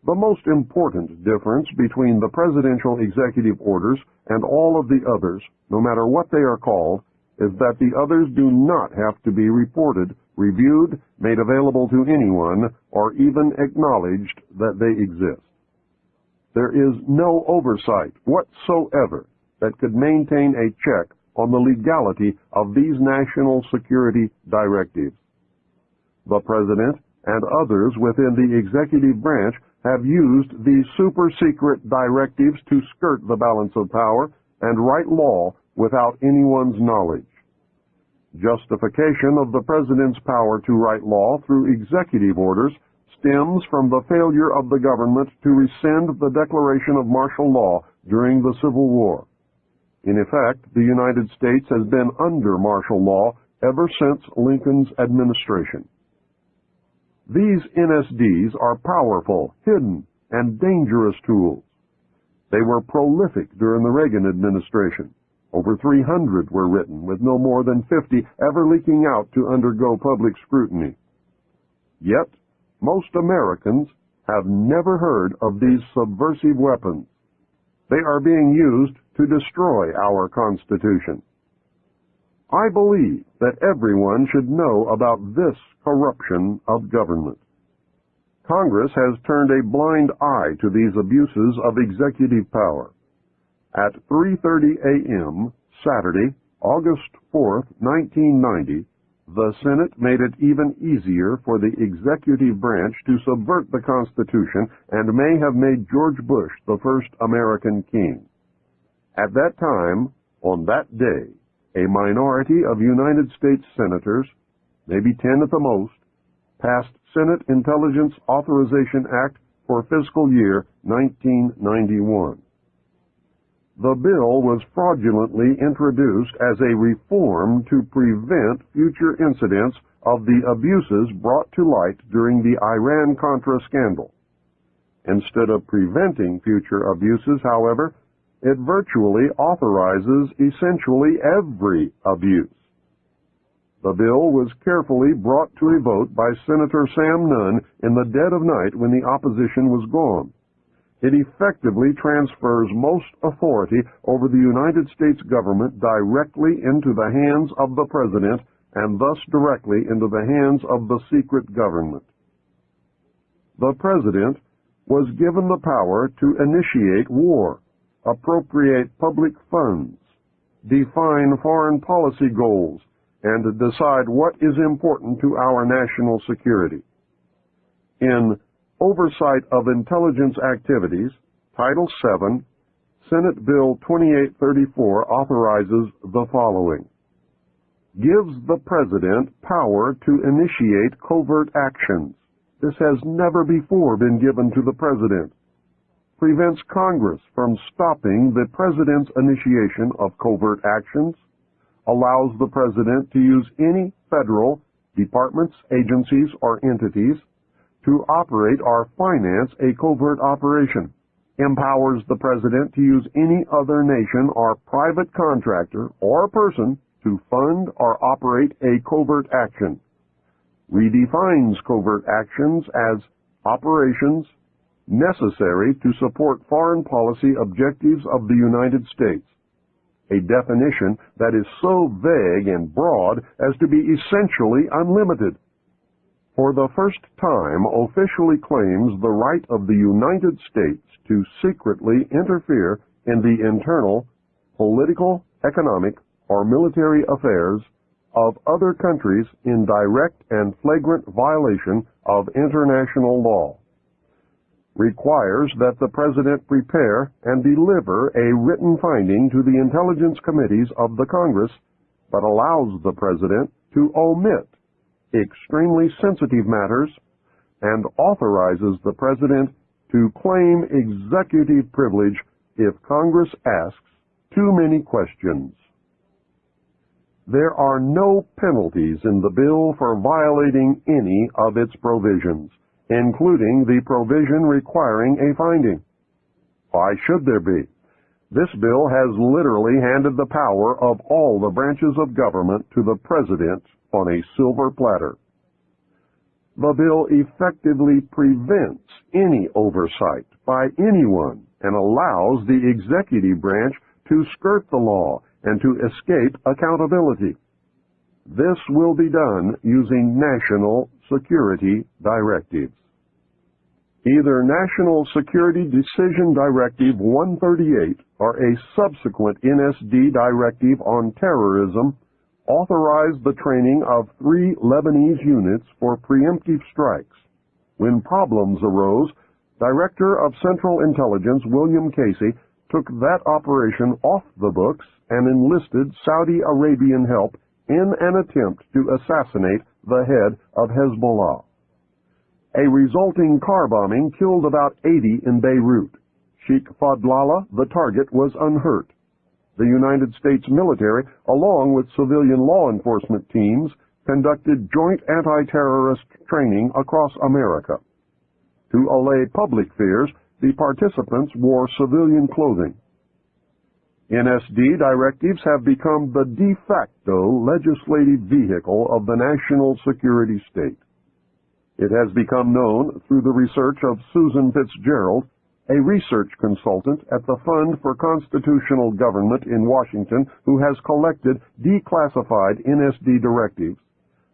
The most important difference between the presidential executive orders and all of the others, no matter what they are called, is that the others do not have to be reported, reviewed, made available to anyone, or even acknowledged that they exist. There is no oversight whatsoever that could maintain a check on the legality of these national security directives. The President and others within the executive branch have used these super-secret directives to skirt the balance of power and write law without anyone's knowledge. Justification of the President's power to write law through executive orders stems from the failure of the government to rescind the declaration of martial law during the Civil War. In effect, the United States has been under martial law ever since Lincoln's administration. These NSDs are powerful, hidden, and dangerous tools. They were prolific during the Reagan administration. Over 300 were written, with no more than 50 ever leaking out to undergo public scrutiny. Yet, most Americans have never heard of these subversive weapons. They are being used to destroy our Constitution. I believe that everyone should know about this corruption of government. Congress has turned a blind eye to these abuses of executive power. At 3:30 a.m. Saturday, August 4, 1990, the Senate made it even easier for the executive branch to subvert the Constitution and may have made George Bush the first American king. At that time, on that day, a minority of United States senators, maybe 10 at the most, passed Senate Intelligence Authorization Act for fiscal year 1991. The bill was fraudulently introduced as a reform to prevent future incidents of the abuses brought to light during the Iran-Contra scandal. Instead of preventing future abuses, however, it virtually authorizes essentially every abuse. The bill was carefully brought to a vote by Senator Sam Nunn in the dead of night when the opposition was gone. It effectively transfers most authority over the United States government directly into the hands of the President and thus directly into the hands of the secret government. The President, was given the power to initiate war, appropriate public funds, define foreign policy goals, and decide what is important to our national security. In Oversight of Intelligence Activities, Title VII, Senate Bill 2834 authorizes the following. Gives the President power to initiate covert actions. This has never before been given to the President. Prevents Congress from stopping the President's initiation of covert actions. Allows the President to use any federal departments, agencies, or entities to operate or finance a covert operation. Empowers the President to use any other nation or private contractor or person to fund or operate a covert action. Redefines covert actions as operations necessary to support foreign policy objectives of the United States, a definition that is so vague and broad as to be essentially unlimited. For the first time, officially claims the right of the United States to secretly interfere in the internal, political, economic, or military affairs of other countries in direct and flagrant violation of international law. Requires that the President prepare and deliver a written finding to the intelligence committees of the Congress, but allows the President to omit extremely sensitive matters and authorizes the President to claim executive privilege if Congress asks too many questions. There are no penalties in the bill for violating any of its provisions, including the provision requiring a finding. Why should there be? This bill has literally handed the power of all the branches of government to the President on a silver platter. The bill effectively prevents any oversight by anyone and allows the executive branch to skirt the law and to escape accountability. This will be done using national security directives. Either National Security Decision Directive 138 or a subsequent NSD directive on terrorism authorized the training of 3 Lebanese units for preemptive strikes. When problems arose, Director of Central Intelligence William Casey took that operation off the books and enlisted Saudi Arabian help in an attempt to assassinate the head of Hezbollah. A resulting car bombing killed about 80 in Beirut. Sheikh Fadlallah, the target, was unhurt. The United States military, along with civilian law enforcement teams, conducted joint anti-terrorist training across America. To allay public fears, the participants wore civilian clothing. NSD directives have become the de facto legislative vehicle of the national security state. It has become known through the research of Susan Fitzgerald, a research consultant at the Fund for Constitutional Government in Washington who has collected declassified NSD directives,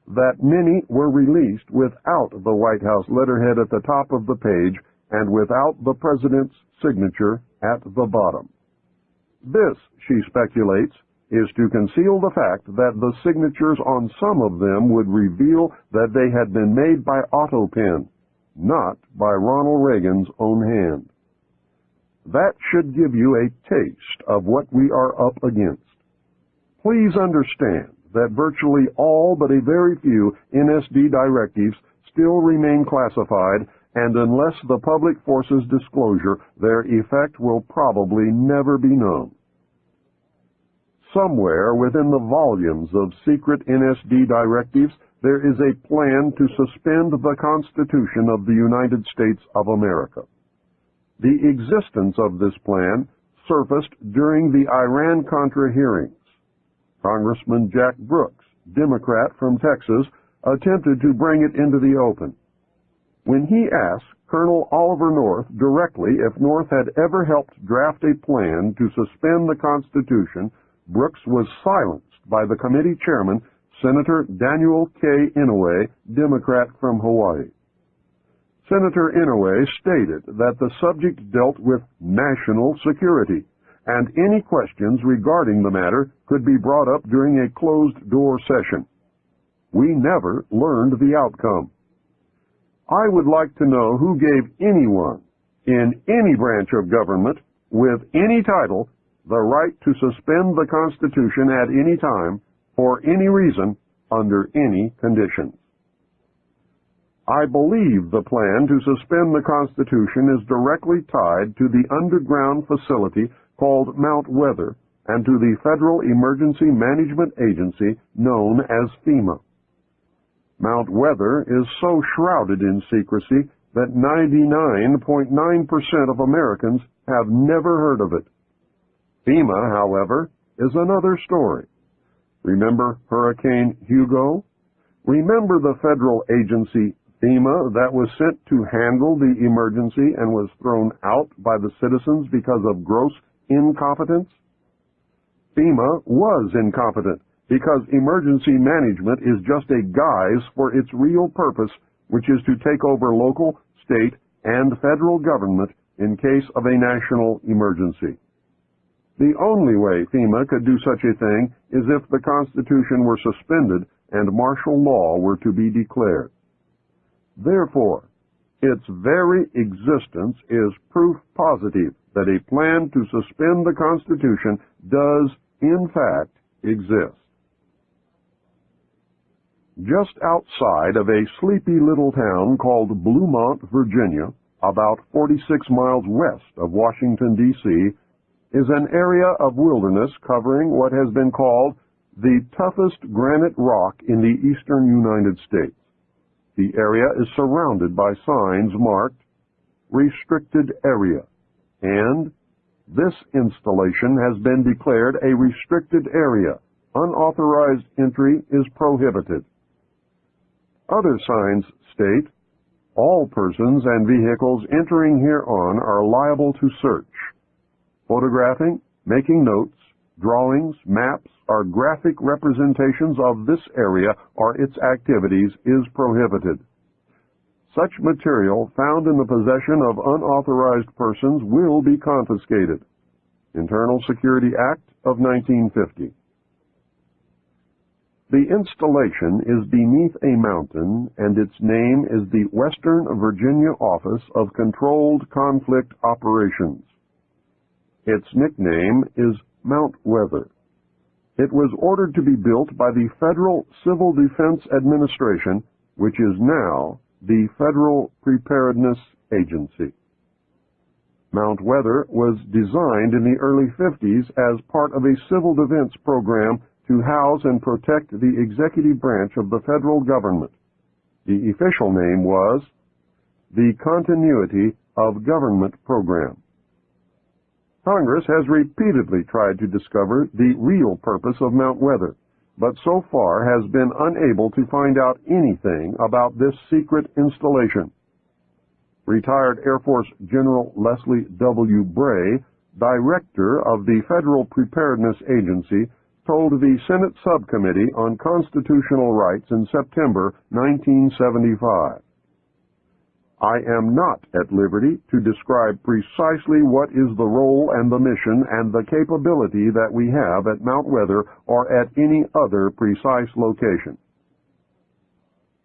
that many were released without the White House letterhead at the top of the page and without the President's signature at the bottom. This, she speculates, is to conceal the fact that the signatures on some of them would reveal that they had been made by AutoPen, not by Ronald Reagan's own hand. That should give you a taste of what we are up against. Please understand that virtually all but a very few NSD directives still remain classified, and unless the public forces disclosure, their effect will probably never be known. Somewhere within the volumes of secret NSD directives, there is a plan to suspend the Constitution of the United States of America. The existence of this plan surfaced during the Iran-Contra hearings. Congressman Jack Brooks, Democrat from Texas, attempted to bring it into the open. When he asked Colonel Oliver North directly if North had ever helped draft a plan to suspend the Constitution, Brooks was silenced by the committee chairman, Senator Daniel K. Inouye, Democrat from Hawaii. Senator Inouye stated that the subject dealt with national security, and any questions regarding the matter could be brought up during a closed-door session. We never learned the outcome. I would like to know who gave anyone in any branch of government with any title the right to suspend the Constitution at any time, for any reason, under any conditions. I believe the plan to suspend the Constitution is directly tied to the underground facility called Mount Weather and to the Federal Emergency Management Agency known as FEMA. Mount Weather is so shrouded in secrecy that 99.9% of Americans have never heard of it. FEMA, however, is another story. Remember Hurricane Hugo? Remember the federal agency FEMA that was sent to handle the emergency and was thrown out by the citizens because of gross incompetence? FEMA was incompetent because emergency management is just a guise for its real purpose, which is to take over local, state, and federal government in case of a national emergency. The only way FEMA could do such a thing is if the Constitution were suspended and martial law were to be declared. Therefore, its very existence is proof positive that a plan to suspend the Constitution does, in fact, exist. Just outside of a sleepy little town called Bluemont, Virginia, about 46 miles west of Washington, D.C., is an area of wilderness covering what has been called the toughest granite rock in the eastern United States. The area is surrounded by signs marked Restricted Area, and this installation has been declared a restricted area. Unauthorized entry is prohibited. Other signs state, all persons and vehicles entering hereon are liable to search. Photographing, making notes, drawings, maps, or graphic representations of this area or its activities is prohibited. Such material found in the possession of unauthorized persons will be confiscated. Internal Security Act of 1950. The installation is beneath a mountain, and its name is the Western Virginia Office of Controlled Conflict Operations. Its nickname is Mount Weather. It was ordered to be built by the Federal Civil Defense Administration, which is now the Federal Preparedness Agency. Mount Weather was designed in the early 50s as part of a civil defense program to house and protect the executive branch of the federal government. The official name was the Continuity of Government Program. Congress has repeatedly tried to discover the real purpose of Mount Weather, but so far has been unable to find out anything about this secret installation. Retired Air Force General Leslie W. Bray, director of the Federal Preparedness Agency, told the Senate Subcommittee on Constitutional Rights in September 1975, I am not at liberty to describe precisely what is the role and the mission and the capability that we have at Mount Weather or at any other precise location.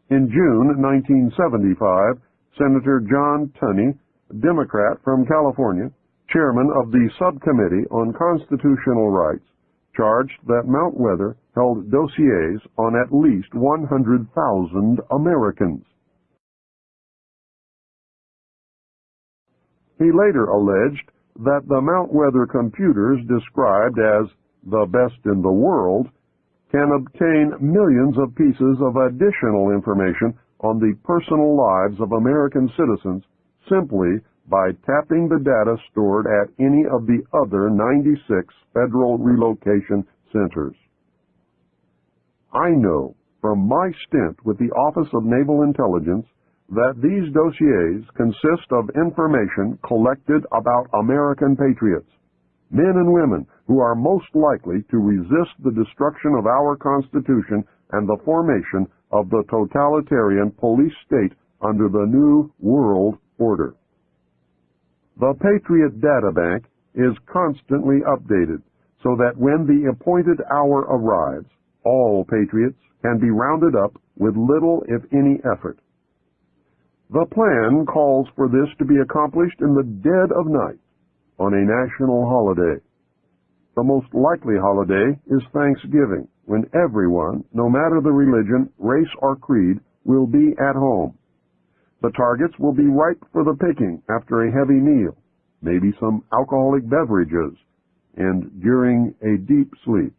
In June 1975, Senator John Tunney, Democrat from California, chairman of the Subcommittee on Constitutional Rights, charged that Mount Weather held dossiers on at least 100,000 Americans. He later alleged that the Mount Weather computers described as the best in the world can obtain millions of pieces of additional information on the personal lives of American citizens simply by tapping the data stored at any of the other 96 federal relocation centers. I know from my stint with the Office of Naval Intelligence that these dossiers consist of information collected about American patriots, men and women who are most likely to resist the destruction of our Constitution and the formation of the totalitarian police state under the New World Order. The Patriot Data Bank is constantly updated so that when the appointed hour arrives, all patriots can be rounded up with little, if any, effort. The plan calls for this to be accomplished in the dead of night on a national holiday. The most likely holiday is Thanksgiving, when everyone, no matter the religion, race, or creed, will be at home. The targets will be ripe for the picking after a heavy meal, maybe some alcoholic beverages, and during a deep sleep.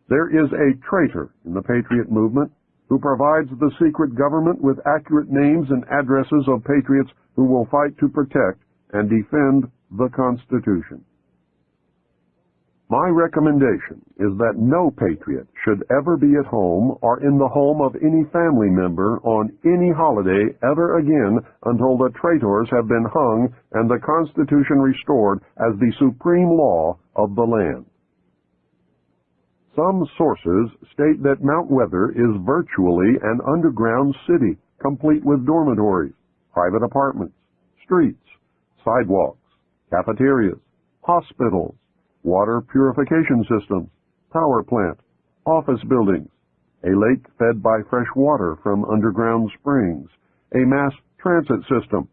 There is a traitor in the Patriot movement who provides the secret government with accurate names and addresses of patriots who will fight to protect and defend the Constitution. My recommendation is that no patriot should ever be at home or in the home of any family member on any holiday ever again until the traitors have been hung and the Constitution restored as the supreme law of the land. Some sources state that Mount Weather is virtually an underground city, complete with dormitories, private apartments, streets, sidewalks, cafeterias, hospitals, water purification systems, power plant, office buildings, a lake fed by fresh water from underground springs, a mass transit system,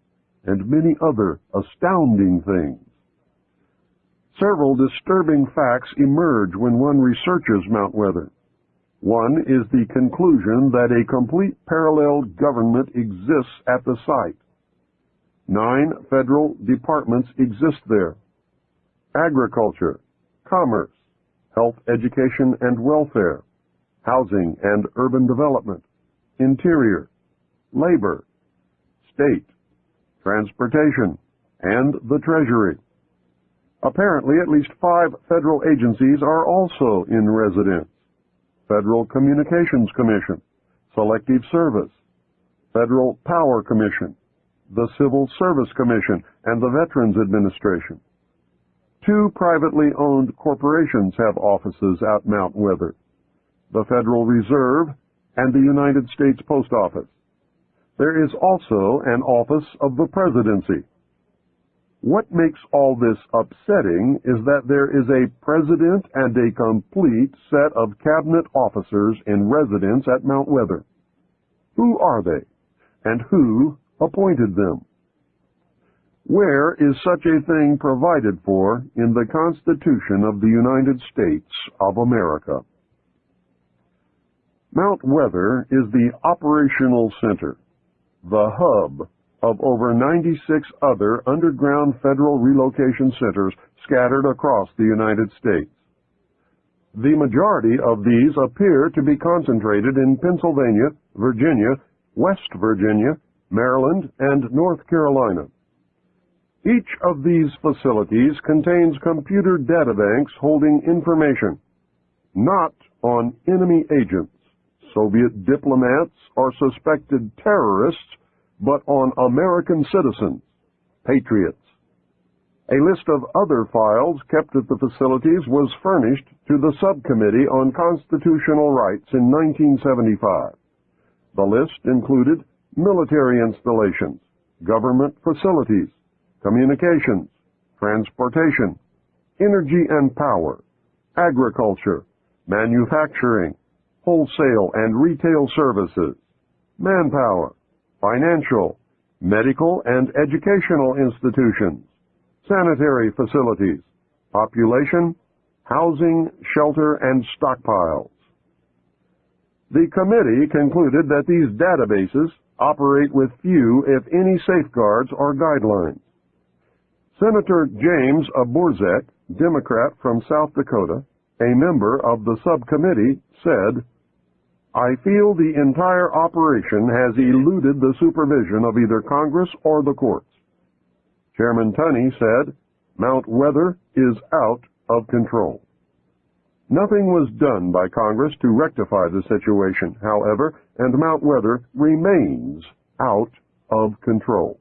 and many other astounding things. Several disturbing facts emerge when one researches Mount Weather. One is the conclusion that a complete parallel government exists at the site. 9 federal departments exist there: agriculture, commerce, health, education, and welfare, housing and urban development, interior, labor, state, transportation, and the Treasury. Apparently, at least 5 federal agencies are also in residence: Federal Communications Commission, Selective Service, Federal Power Commission, the Civil Service Commission, and the Veterans Administration. 2 privately owned corporations have offices at Mount Weather: the Federal Reserve and the United States Post Office. There is also an office of the Presidency. What makes all this upsetting is that there is a president and a complete set of cabinet officers in residence at Mount Weather. Who are they, and who appointed them? Where is such a thing provided for in the Constitution of the United States of America? Mount Weather is the operational center, the hub of over 96 other underground federal relocation centers scattered across the United States. The majority of these appear to be concentrated in Pennsylvania, Virginia, West Virginia, Maryland, and North Carolina. Each of these facilities contains computer databanks holding information, not on enemy agents, Soviet diplomats, or suspected terrorists, but on American citizens, patriots. A list of other files kept at the facilities was furnished to the Subcommittee on Constitutional Rights in 1975. The list included military installations, government facilities, communications, transportation, energy and power, agriculture, manufacturing, wholesale and retail services, manpower, financial, medical, and educational institutions, sanitary facilities, population, housing, shelter, and stockpiles. The committee concluded that these databases operate with few, if any, safeguards or guidelines. Senator James Borzek, Democrat from South Dakota, a member of the subcommittee, said, "I feel the entire operation has eluded the supervision of either Congress or the courts." Chairman Tunney said, "Mount Weather is out of control." Nothing was done by Congress to rectify the situation, however, and Mount Weather remains out of control.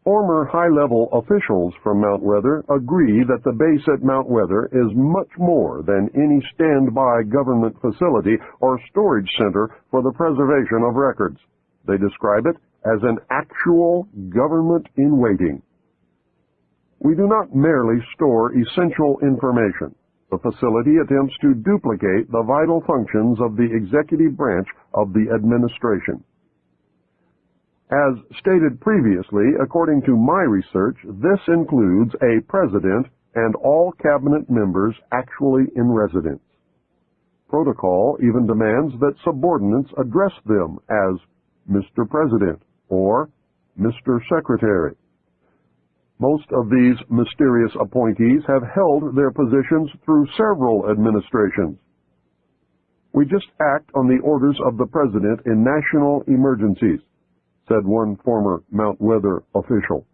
Former high-level officials from Mount Weather agree that the base at Mount Weather is much more than any standby government facility or storage center for the preservation of records. They describe it as an actual government in waiting. We do not merely store essential information. The facility attempts to duplicate the vital functions of the executive branch of the administration. As stated previously, according to my research, this includes a president and all cabinet members actually in residence. Protocol even demands that subordinates address them as Mr. President or Mr. Secretary. Most of these mysterious appointees have held their positions through several administrations. We just act on the orders of the President in national emergencies, said one former Mount Weather official.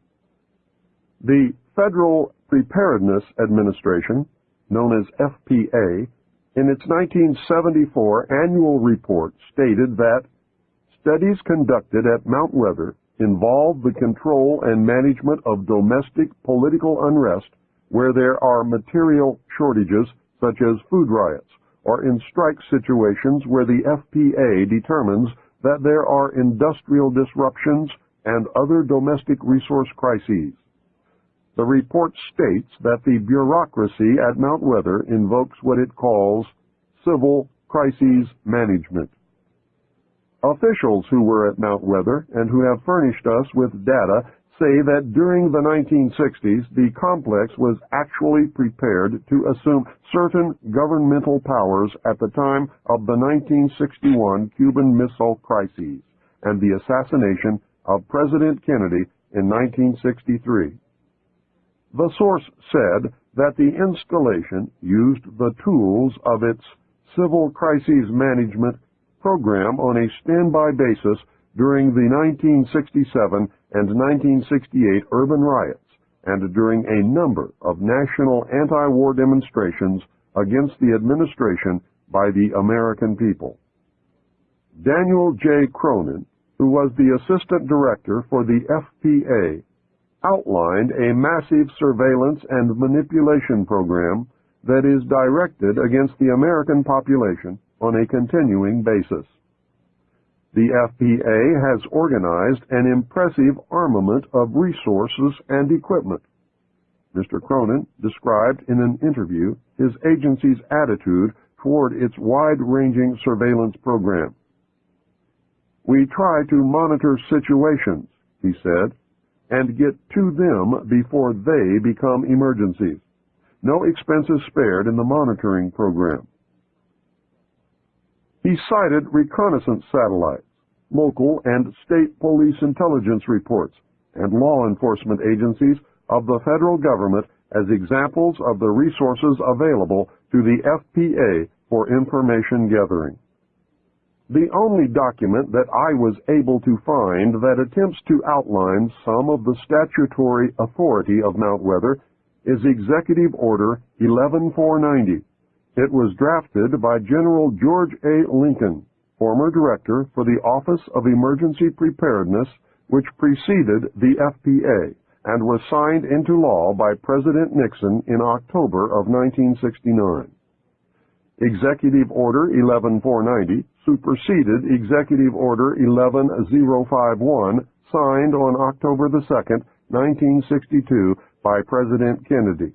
The Federal Preparedness Administration, known as FPA, in its 1974 annual report stated that studies conducted at Mount Weather involve the control and management of domestic political unrest where there are material shortages such as food riots, or in strike situations where the FPA determines that there are industrial disruptions and other domestic resource crises. The report states that the bureaucracy at Mount Weather invokes what it calls civil crises management. Officials who were at Mount Weather and who have furnished us with data say that during the 1960s, the complex was actually prepared to assume certain governmental powers at the time of the 1961 Cuban Missile Crisis and the assassination of President Kennedy in 1963. The source said that the installation used the tools of its Civil Crises Management program on a standby basis during the 1967 and 1968 urban riots and during a number of national anti-war demonstrations against the administration by the American people. Daniel J. Cronin, who was the assistant director for the FPA, outlined a massive surveillance and manipulation program that is directed against the American population on a continuing basis. The FPA has organized an impressive armament of resources and equipment. Mr. Cronin described in an interview his agency's attitude toward its wide-ranging surveillance program. "We try to monitor situations," he said, "and get to them before they become emergencies. No expenses spared in the monitoring program." He cited reconnaissance satellites, local and state police intelligence reports, and law enforcement agencies of the federal government as examples of the resources available to the FPA for information gathering. The only document that I was able to find that attempts to outline some of the statutory authority of Mount Weather is Executive Order 11490. It was drafted by General George A. Lincoln, former director for the Office of Emergency Preparedness, which preceded the FPA, and was signed into law by President Nixon in October of 1969. Executive Order 11490 superseded Executive Order 11051, signed on October 2, 1962, by President Kennedy.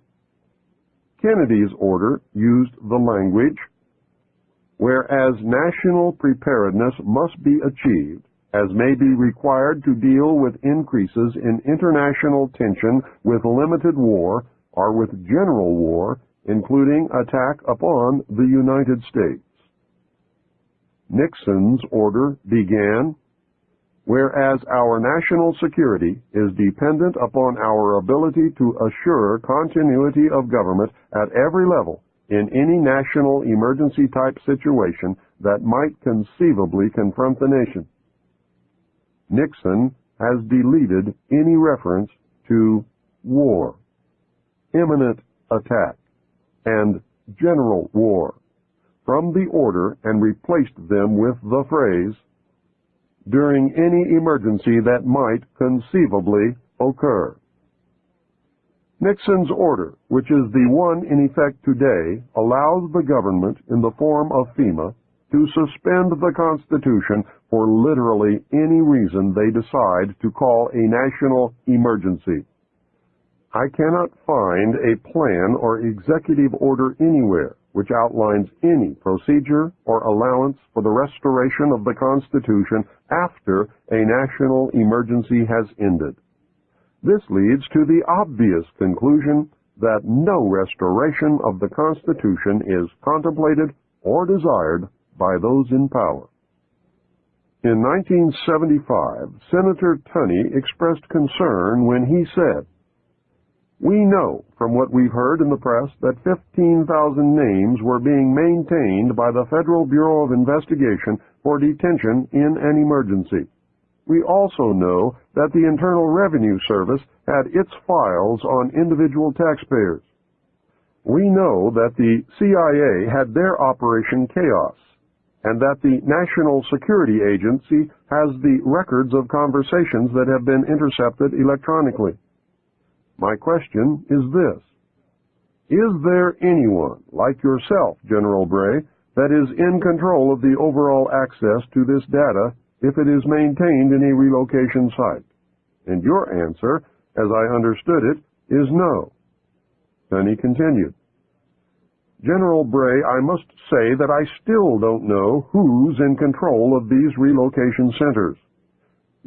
Kennedy's order used the language, "Whereas national preparedness must be achieved, as may be required to deal with increases in international tension with limited war or with general war, including attack upon the United States." Nixon's order began, "Whereas our national security is dependent upon our ability to assure continuity of government at every level in any national emergency-type situation that might conceivably confront the nation." Nixon has deleted any reference to war, imminent attack, and general war from the order and replaced them with the phrase, "during any emergency that might conceivably occur." Nixon's order, which is the one in effect today, allows the government, in the form of FEMA, to suspend the Constitution for literally any reason they decide to call a national emergency. I cannot find a plan or executive order anywhere which outlines any procedure or allowance for the restoration of the Constitution after a national emergency has ended. This leads to the obvious conclusion that no restoration of the Constitution is contemplated or desired by those in power. In 1975, Senator Tunney expressed concern when he said, "We know from what we've heard in the press that 15,000 names were being maintained by the Federal Bureau of Investigation for detention in an emergency. We also know that the Internal Revenue Service had its files on individual taxpayers. We know that the CIA had their Operation Chaos, and that the National Security Agency has the records of conversations that have been intercepted electronically. My question is this: is there anyone like yourself, General Bray, that is in control of the overall access to this data if it is maintained in a relocation site?" And your answer, as I understood it, is no. Then he continued, "General Bray, I must say that I still don't know who's in control of these relocation centers.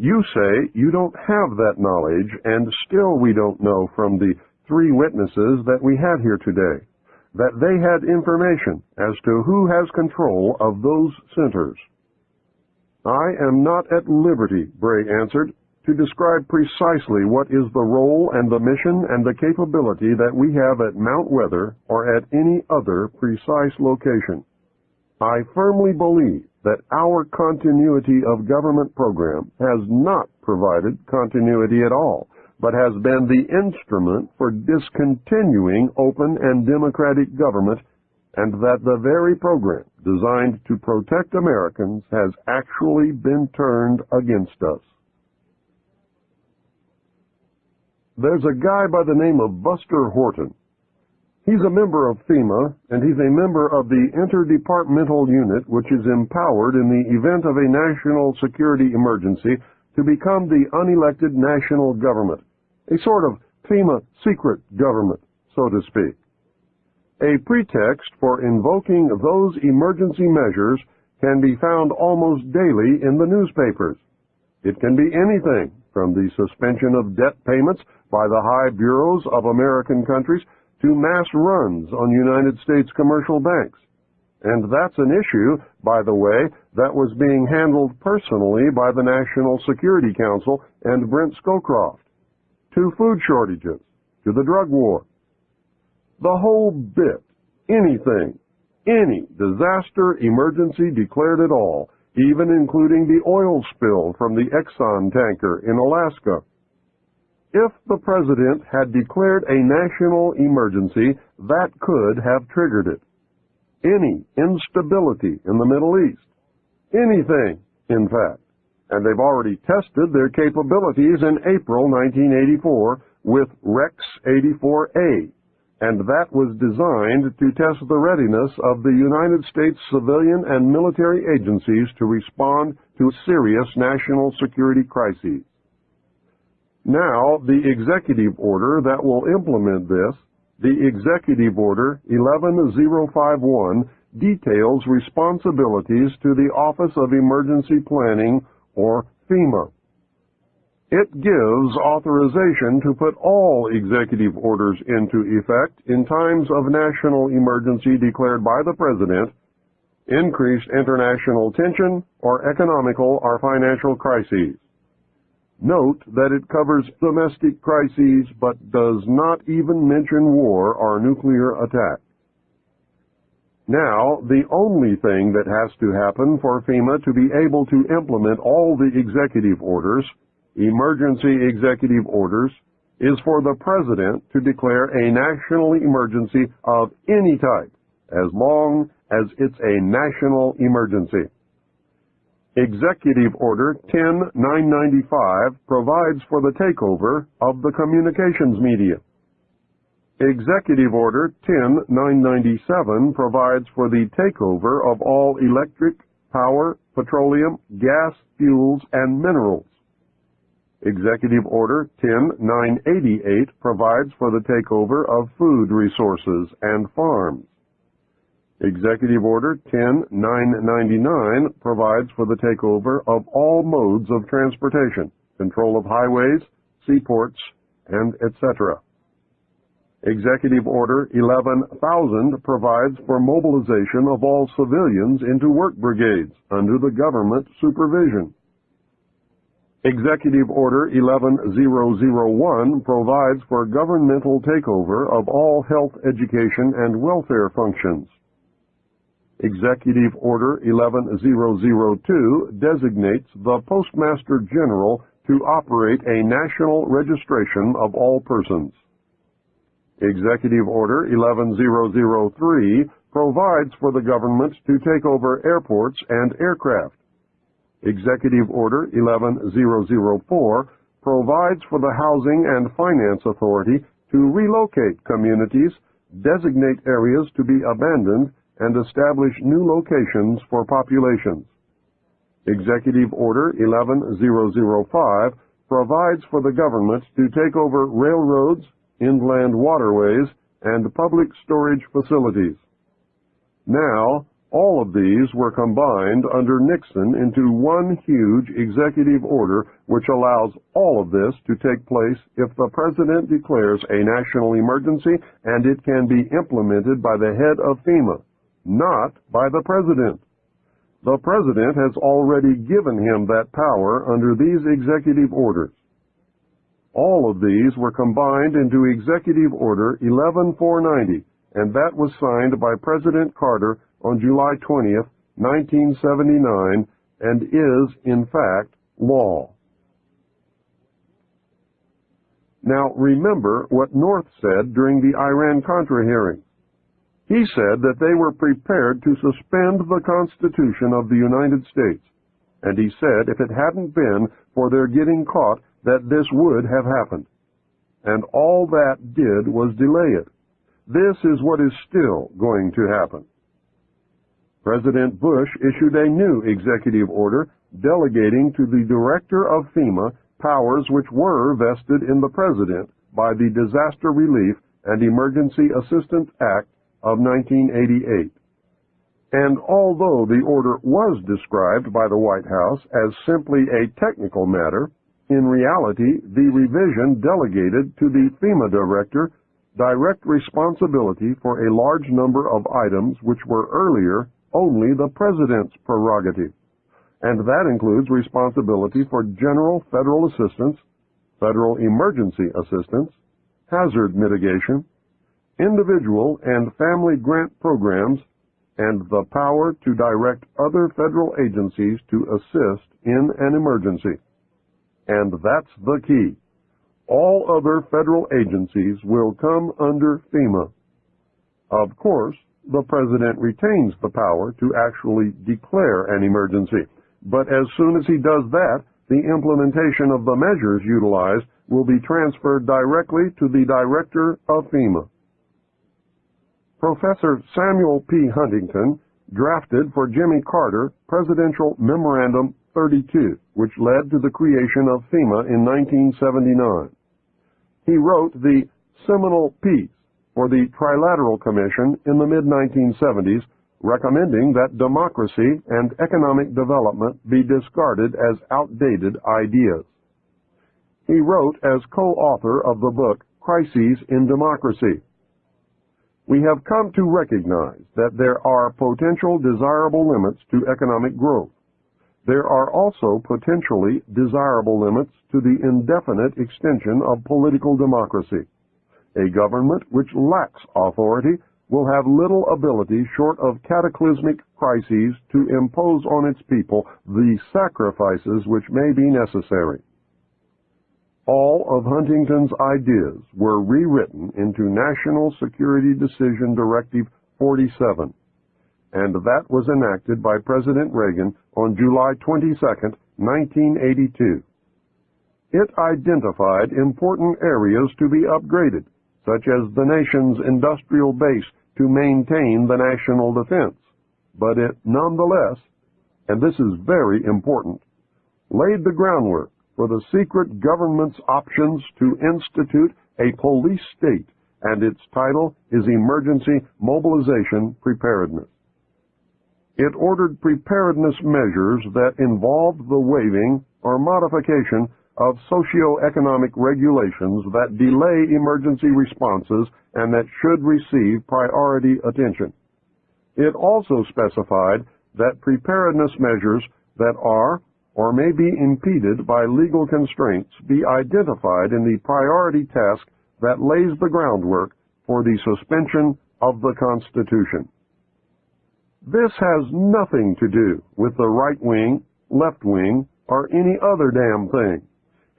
You say you don't have that knowledge, and still we don't know from the 3 witnesses that we had here today that they had information as to who has control of those centers." "I am not at liberty," Bray answered, "to describe precisely what is the role and the mission and the capability that we have at Mount Weather or at any other precise location. I firmly believe that our continuity of government program has not provided continuity at all, but has been the instrument for discontinuing open and democratic government, and that the very program designed to protect Americans has actually been turned against us." There's a guy by the name of Buster Horton. He's a member of FEMA, and he's a member of the Interdepartmental Unit, which is empowered in the event of a national security emergency to become the unelected national government, a sort of FEMA secret government, so to speak. A pretext for invoking those emergency measures can be found almost daily in the newspapers. It can be anything from the suspension of debt payments by the high bureaus of American countries to mass runs on United States commercial banks. And that's an issue, by the way, that was being handled personally by the National Security Council and Brent Scowcroft. To food shortages, to the drug war. The whole bit, anything, any disaster emergency declared at all, even including the oil spill from the Exxon tanker in Alaska. If the President had declared a national emergency, that could have triggered it. Any instability in the Middle East. Anything, in fact. And they've already tested their capabilities in April 1984 with Rex 84A, and that was designed to test the readiness of the United States civilian and military agencies to respond to serious national security crises. Now, the executive order that will implement this, the Executive Order 11051, details responsibilities to the Office of Emergency Planning, or FEMA. It gives authorization to put all executive orders into effect in times of national emergency declared by the President, increased international tension, or economical or financial crises. Note that it covers domestic crises but does not even mention war or nuclear attack. Now, the only thing that has to happen for FEMA to be able to implement all the executive orders, emergency executive orders, is for the President to declare a national emergency of any type, as long as it's a national emergency. Executive Order 10995 provides for the takeover of the communications media. Executive Order 10997 provides for the takeover of all electric, power, petroleum, gas, fuels, and minerals. Executive Order 10988 provides for the takeover of food resources and farms. Executive Order 10999 provides for the takeover of all modes of transportation, control of highways, seaports, and etc. Executive Order 11,000 provides for mobilization of all civilians into work brigades under the government supervision. Executive Order 11001 provides for governmental takeover of all health, education, and welfare functions. Executive Order 11002 designates the Postmaster General to operate a national registration of all persons. Executive Order 11003 provides for the government to take over airports and aircraft. Executive Order 11004 provides for the Housing and Finance Authority to relocate communities, designate areas to be abandoned, and establish new locations for populations. Executive Order 11005 provides for the government to take over railroads, inland waterways, and public storage facilities. Now, all of these were combined under Nixon into one huge executive order which allows all of this to take place if the President declares a national emergency, and it can be implemented by the head of FEMA, not by the President. The President has already given him that power under these executive orders. All of these were combined into Executive Order 11490, and that was signed by President Carter on July 20th, 1979, and is, in fact, law. Now, remember what North said during the Iran-Contra hearing. He said that they were prepared to suspend the Constitution of the United States, and he said if it hadn't been for their getting caught, that this would have happened. And all that did was delay it. This is what is still going to happen. President Bush issued a new executive order delegating to the director of FEMA powers which were vested in the President by the Disaster Relief and Emergency Assistance Act of 1988. And although the order was described by the White House as simply a technical matter, in reality, the revision delegated to the FEMA director direct responsibility for a large number of items which were earlier only the President's prerogative, and that includes responsibility for general federal assistance, federal emergency assistance, hazard mitigation, individual and family grant programs, and the power to direct other federal agencies to assist in an emergency. And that's the key. All other federal agencies will come under FEMA. Of course, the President retains the power to actually declare an emergency, but as soon as he does that, the implementation of the measures utilized will be transferred directly to the Director of FEMA. Professor Samuel P. Huntington drafted for Jimmy Carter Presidential Memorandum 32, which led to the creation of FEMA in 1979. He wrote the seminal piece for the Trilateral Commission in the mid-1970s, recommending that democracy and economic development be discarded as outdated ideas. He wrote as co-author of the book Crises in Democracy. We have come to recognize that there are potential desirable limits to economic growth. There are also potentially desirable limits to the indefinite extension of political democracy. A government which lacks authority will have little ability short of cataclysmic crises to impose on its people the sacrifices which may be necessary. All of Huntington's ideas were rewritten into National Security Decision Directive 47, and that was enacted by President Reagan on July 22, 1982. It identified important areas to be upgraded, such as the nation's industrial base to maintain the national defense, but it nonetheless, and this is very important, laid the groundwork for the secret government's options to institute a police state, and its title is Emergency Mobilization Preparedness. It ordered preparedness measures that involved the waiving or modification of socio-economic regulations that delay emergency responses and that should receive priority attention. It also specified that preparedness measures that are or may be impeded by legal constraints be identified in the priority task that lays the groundwork for the suspension of the Constitution. This has nothing to do with the right wing, left wing, or any other damn thing.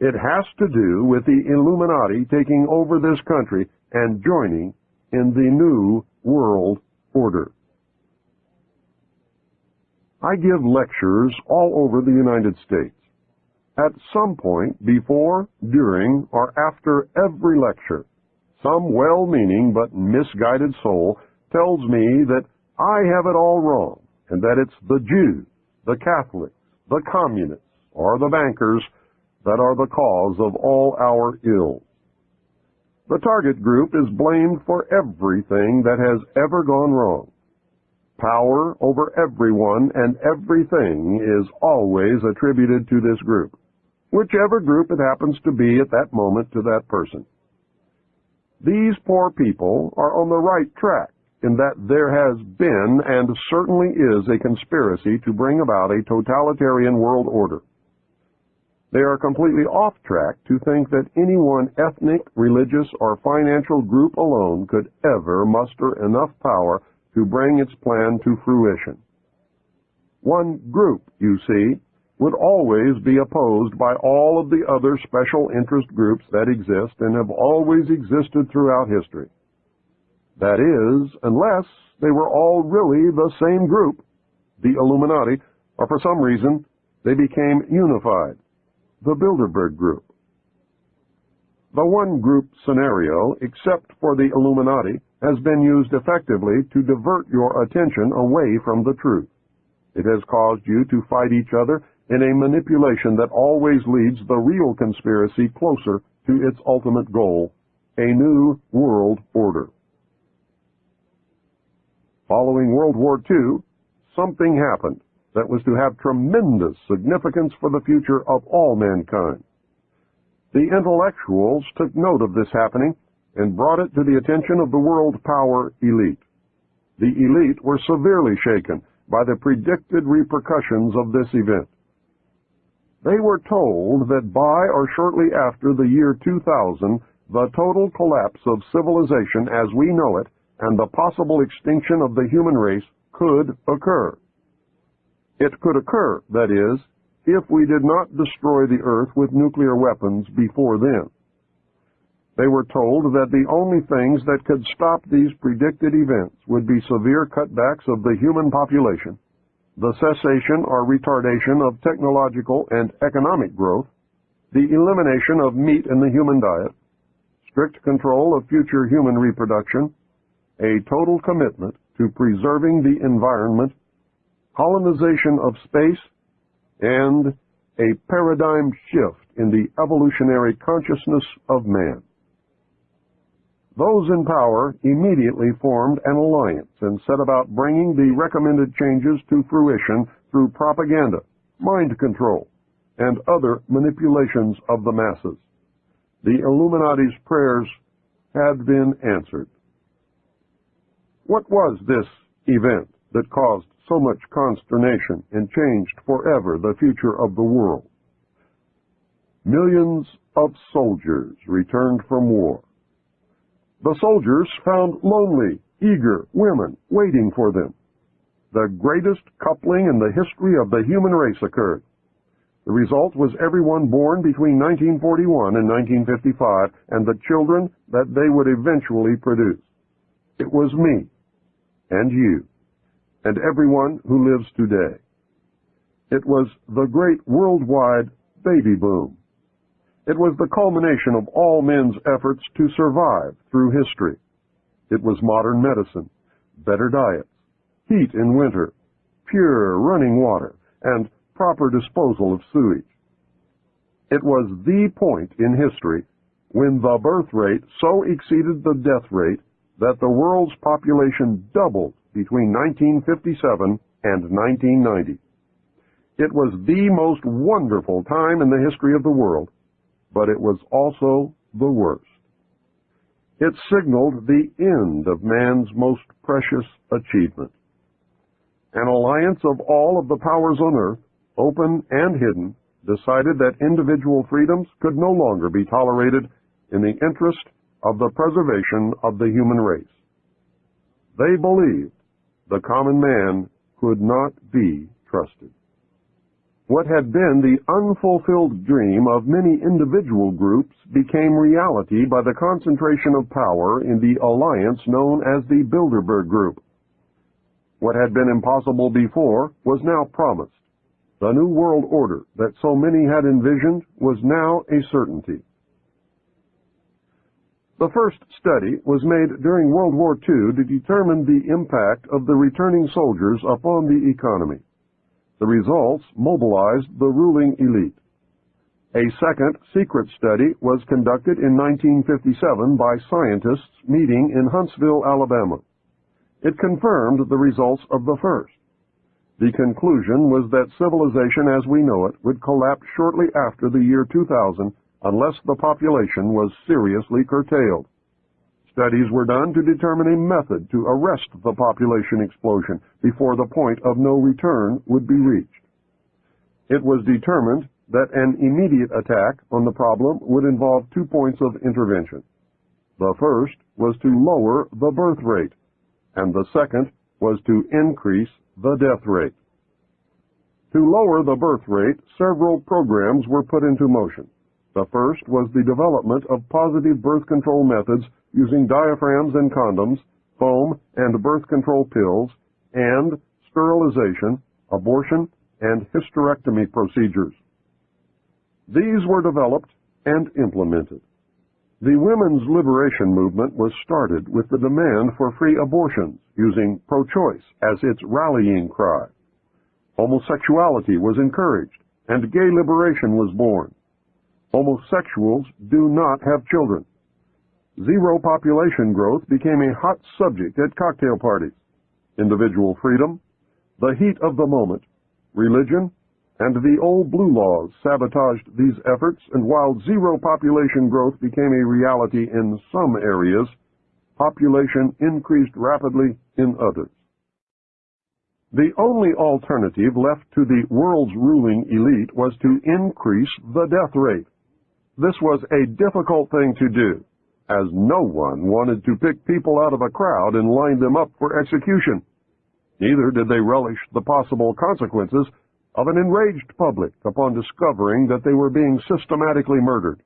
It has to do with the Illuminati taking over this country and joining in the New World Order. I give lectures all over the United States. At some point before, during, or after every lecture, some well-meaning but misguided soul tells me that I have it all wrong and that it's the Jews, the Catholics, the communists, or the bankers that are the cause of all our ills. The target group is blamed for everything that has ever gone wrong. Power over everyone and everything is always attributed to this group, whichever group it happens to be at that moment to that person. These poor people are on the right track in that there has been and certainly is a conspiracy to bring about a totalitarian world order. They are completely off track to think that any one ethnic, religious, or financial group alone could ever muster enough power to bring its plan to fruition. One group, you see, would always be opposed by all of the other special interest groups that exist and have always existed throughout history. That is, unless they were all really the same group, the Illuminati, or for some reason they became unified, the Bilderberg Group. The one-group scenario, except for the Illuminati, has been used effectively to divert your attention away from the truth. It has caused you to fight each other in a manipulation that always leads the real conspiracy closer to its ultimate goal, a new world order. Following World War II, something happened that was to have tremendous significance for the future of all mankind. The intellectuals took note of this happening and brought it to the attention of the world power elite. The elite were severely shaken by the predicted repercussions of this event. They were told that by or shortly after the year 2000, the total collapse of civilization as we know it and the possible extinction of the human race could occur. It could occur, that is, if we did not destroy the earth with nuclear weapons before then. They were told that the only things that could stop these predicted events would be severe cutbacks of the human population, the cessation or retardation of technological and economic growth, the elimination of meat in the human diet, strict control of future human reproduction, a total commitment to preserving the environment, colonization of space, and a paradigm shift in the evolutionary consciousness of man. Those in power immediately formed an alliance and set about bringing the recommended changes to fruition through propaganda, mind control, and other manipulations of the masses. The Illuminati's prayers had been answered. What was this event that caused so much consternation and changed forever the future of the world? Millions of soldiers returned from war. The soldiers found lonely, eager women waiting for them. The greatest coupling in the history of the human race occurred. The result was everyone born between 1941 and 1955 and the children that they would eventually produce. It was me, and you, and everyone who lives today. It was the great worldwide baby boom. It was the culmination of all men's efforts to survive through history. It was modern medicine, better diets, heat in winter, pure running water, and proper disposal of sewage. It was the point in history when the birth rate so exceeded the death rate that the world's population doubled between 1957 and 1990. It was the most wonderful time in the history of the world, but it was also the worst. It signaled the end of man's most precious achievement. An alliance of all of the powers on earth, open and hidden, decided that individual freedoms could no longer be tolerated in the interest of the preservation of the human race. They believed the common man could not be trusted. What had been the unfulfilled dream of many individual groups became reality by the concentration of power in the alliance known as the Bilderberg Group. What had been impossible before was now promised. The new world order that so many had envisioned was now a certainty. The first study was made during World War II to determine the impact of the returning soldiers upon the economy. The results mobilized the ruling elite. A second secret study was conducted in 1957 by scientists meeting in Huntsville, Alabama. It confirmed the results of the first. The conclusion was that civilization as we know it would collapse shortly after the year 2000 unless the population was seriously curtailed. Studies were done to determine a method to arrest the population explosion before the point of no return would be reached. It was determined that an immediate attack on the problem would involve 2 points of intervention. The first was to lower the birth rate, and the second was to increase the death rate. To lower the birth rate, several programs were put into motion. The first was the development of positive birth control methods using diaphragms and condoms, foam and birth control pills, and sterilization, abortion, and hysterectomy procedures. These were developed and implemented. The women's liberation movement was started with the demand for free abortions, using pro-choice as its rallying cry. Homosexuality was encouraged, and gay liberation was born. Homosexuals do not have children. Zero population growth became a hot subject at cocktail parties. Individual freedom, the heat of the moment, religion, and the old blue laws sabotaged these efforts, and while zero population growth became a reality in some areas, population increased rapidly in others. The only alternative left to the world's ruling elite was to increase the death rate. This was a difficult thing to do, as no one wanted to pick people out of a crowd and line them up for execution. Neither did they relish the possible consequences of an enraged public upon discovering that they were being systematically murdered.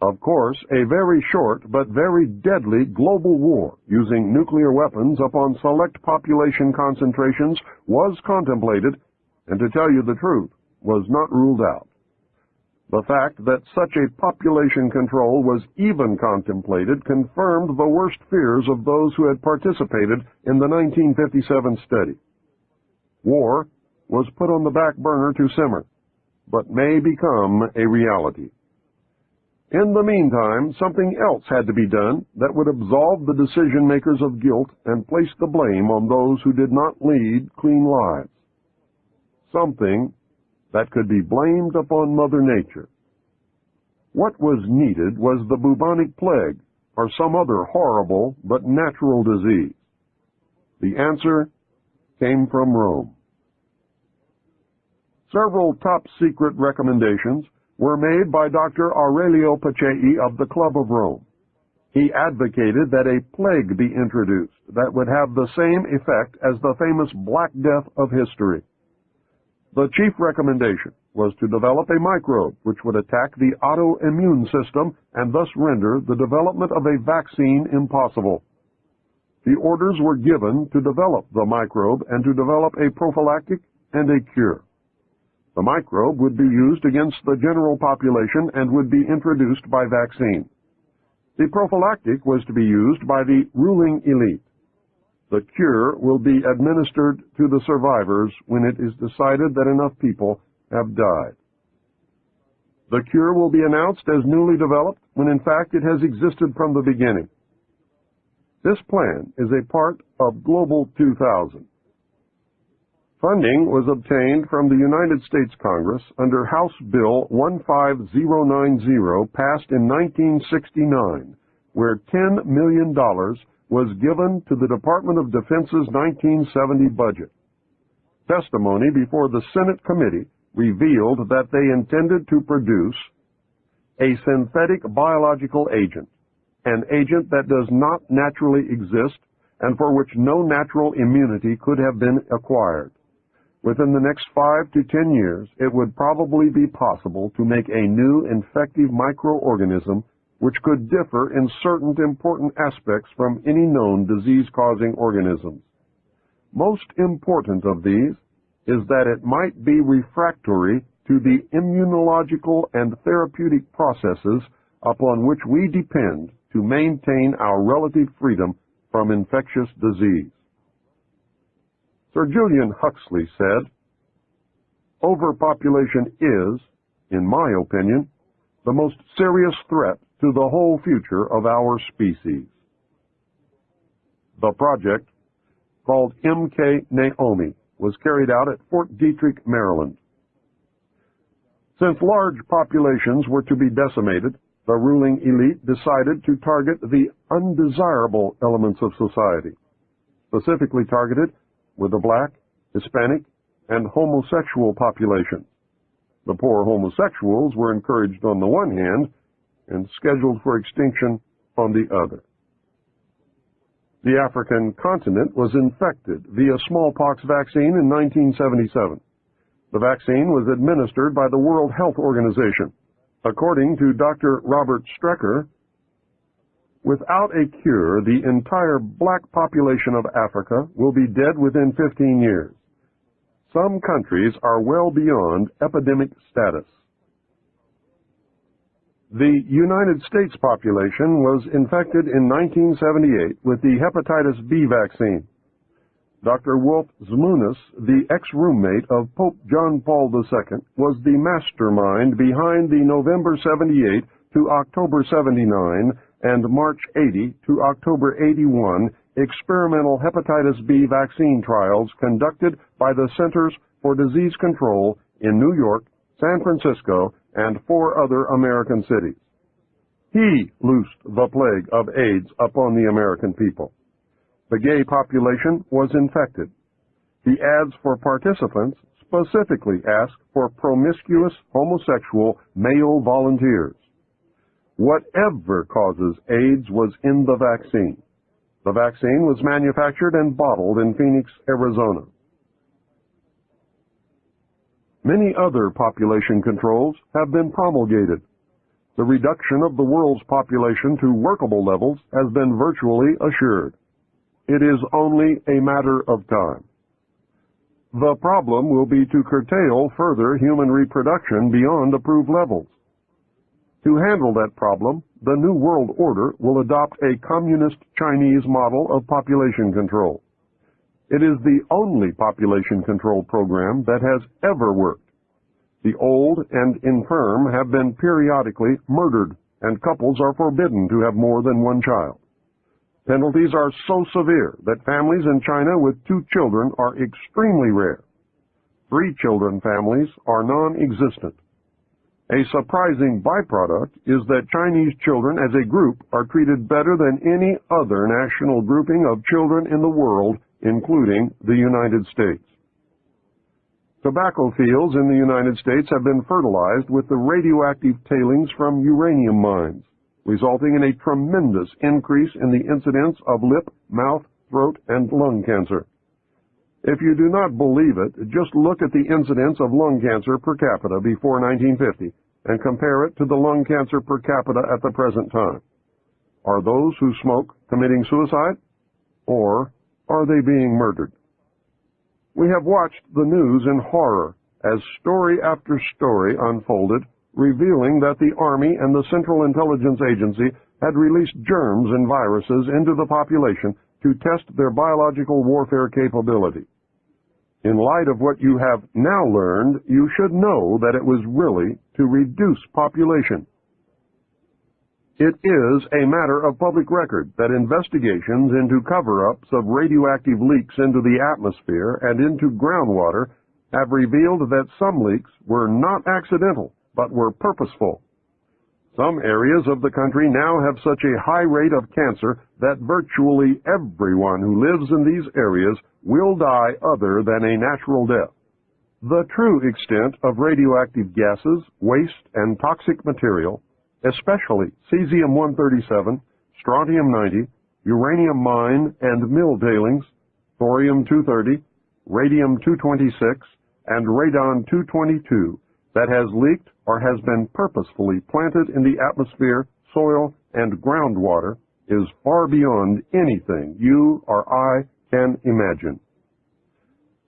Of course, a very short but very deadly global war using nuclear weapons upon select population concentrations was contemplated, and to tell you the truth, was not ruled out. The fact that such a population control was even contemplated confirmed the worst fears of those who had participated in the 1957 study. War was put on the back burner to simmer, but may become a reality. In the meantime, something else had to be done that would absolve the decision-makers of guilt and place the blame on those who did not lead clean lives. Something that could be blamed upon Mother Nature. What was needed was the bubonic plague or some other horrible but natural disease. The answer came from Rome. Several top-secret recommendations were made by Dr. Aurelio Pacelli of the Club of Rome. He advocated that a plague be introduced that would have the same effect as the famous Black Death of history. The chief recommendation was to develop a microbe which would attack the autoimmune system and thus render the development of a vaccine impossible. The orders were given to develop the microbe and to develop a prophylactic and a cure. The microbe would be used against the general population and would be introduced by vaccine. The prophylactic was to be used by the ruling elite. The cure will be administered to the survivors when it is decided that enough people have died. The cure will be announced as newly developed when in fact it has existed from the beginning. This plan is a part of Global 2000. Funding was obtained from the United States Congress under House Bill 15090 passed in 1969, where $10 million was given to the Department of Defense's 1970 budget. Testimony before the Senate committee revealed that they intended to produce a synthetic biological agent, an agent that does not naturally exist and for which no natural immunity could have been acquired. Within the next 5 to 10 years, it would probably be possible to make a new infective microorganism which could differ in certain important aspects from any known disease-causing organisms. Most important of these is that it might be refractory to the immunological and therapeutic processes upon which we depend to maintain our relative freedom from infectious disease. Sir Julian Huxley said, "Overpopulation is, in my opinion, the most serious threat to the whole future of our species." The project, called MK Naomi, was carried out at Fort Detrick, Maryland. Since large populations were to be decimated, the ruling elite decided to target the undesirable elements of society. Specifically targeted were the black, Hispanic, and homosexual populations. The poor homosexuals were encouraged on the one hand and scheduled for extinction on the other. The African continent was infected via smallpox vaccine in 1977. The vaccine was administered by the World Health Organization. According to Dr. Robert Strecker, without a cure, the entire black population of Africa will be dead within 15 years. Some countries are well beyond epidemic status. The United States population was infected in 1978 with the hepatitis B vaccine. Dr. Wolf Zmunis, the ex-roommate of Pope John Paul II, was the mastermind behind the November 78 to October 79 and March 80 to October 81 experimental hepatitis B vaccine trials conducted by the Centers for Disease Control in New York, San Francisco, and 4 other American cities. He loosed the plague of AIDS upon the American people. The gay population was infected. The ads for participants specifically asked for promiscuous homosexual male volunteers. Whatever causes AIDS was in the vaccine. The vaccine was manufactured and bottled in Phoenix, Arizona. Many other population controls have been promulgated. The reduction of the world's population to workable levels has been virtually assured. It is only a matter of time. The problem will be to curtail further human reproduction beyond approved levels. To handle that problem, the New World Order will adopt a communist Chinese model of population control. It is the only population control program that has ever worked. The old and infirm have been periodically murdered, and couples are forbidden to have more than one child. Penalties are so severe that families in China with 2 children are extremely rare. 3 children families are non-existent. A surprising byproduct is that Chinese children as a group are treated better than any other national grouping of children in the world, including the United States. Tobacco fields in the United States have been fertilized with the radioactive tailings from uranium mines, resulting in a tremendous increase in the incidence of lip, mouth, throat, and lung cancer. If you do not believe it, just look at the incidence of lung cancer per capita before 1950 and compare it to the lung cancer per capita at the present time. Are those who smoke committing suicide, or are they being murdered? We have watched the news in horror as story after story unfolded, revealing that the Army and the Central Intelligence Agency had released germs and viruses into the population to test their biological warfare capability. In light of what you have now learned, you should know that it was really to reduce population. It is a matter of public record that investigations into cover-ups of radioactive leaks into the atmosphere and into groundwater have revealed that some leaks were not accidental, but were purposeful. Some areas of the country now have such a high rate of cancer that virtually everyone who lives in these areas will die other than a natural death. The true extent of radioactive gases, waste, and toxic material, especially cesium-137, strontium-90, uranium mine and mill tailings, thorium-230, radium-226, and radon-222, that has leaked or has been purposefully planted in the atmosphere, soil, and groundwater is far beyond anything you or I can imagine.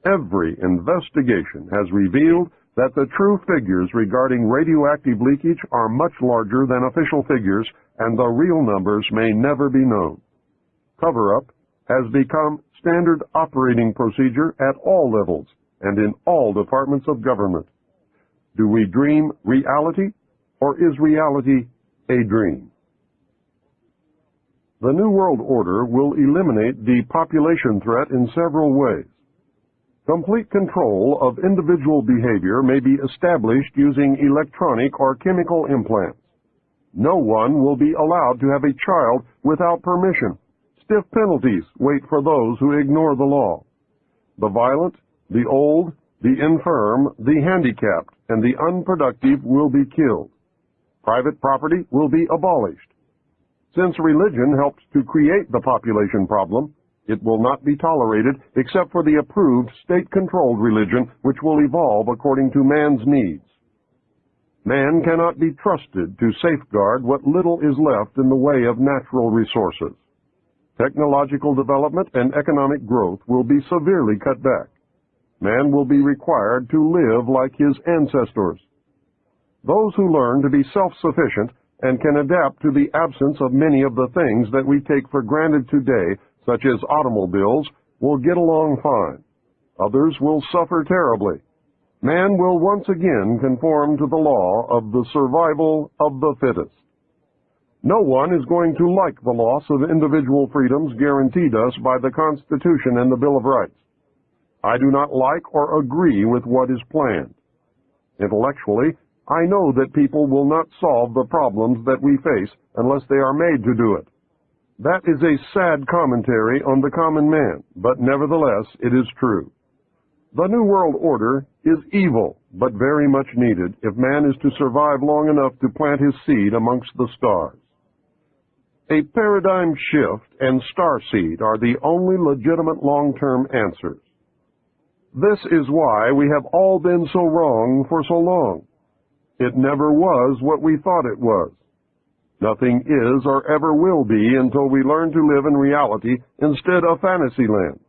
Every investigation has revealed that the true figures regarding radioactive leakage are much larger than official figures, and the real numbers may never be known. Cover-up has become standard operating procedure at all levels and in all departments of government. Do we dream reality, or is reality a dream? The New World Order will eliminate the population threat in several ways. Complete control of individual behavior may be established using electronic or chemical implants. No one will be allowed to have a child without permission. Stiff penalties wait for those who ignore the law. The violent, the old, the infirm, the handicapped, and the unproductive will be killed. Private property will be abolished. Since religion helped to create the population problem, it will not be tolerated except for the approved state-controlled religion which will evolve according to man's needs. Man cannot be trusted to safeguard what little is left in the way of natural resources. Technological development and economic growth will be severely cut back. Man will be required to live like his ancestors. Those who learn to be self-sufficient and can adapt to the absence of many of the things that we take for granted today, such as automobiles, will get along fine. Others will suffer terribly. Man will once again conform to the law of the survival of the fittest. No one is going to like the loss of individual freedoms guaranteed us by the Constitution and the Bill of Rights. I do not like or agree with what is planned. Intellectually, I know that people will not solve the problems that we face unless they are made to do it. That is a sad commentary on the common man, but nevertheless it is true. The New World Order is evil, but very much needed if man is to survive long enough to plant his seed amongst the stars. A paradigm shift and starseed are the only legitimate long-term answers. This is why we have all been so wrong for so long. It never was what we thought it was. Nothing is or ever will be until we learn to live in reality instead of fantasy land.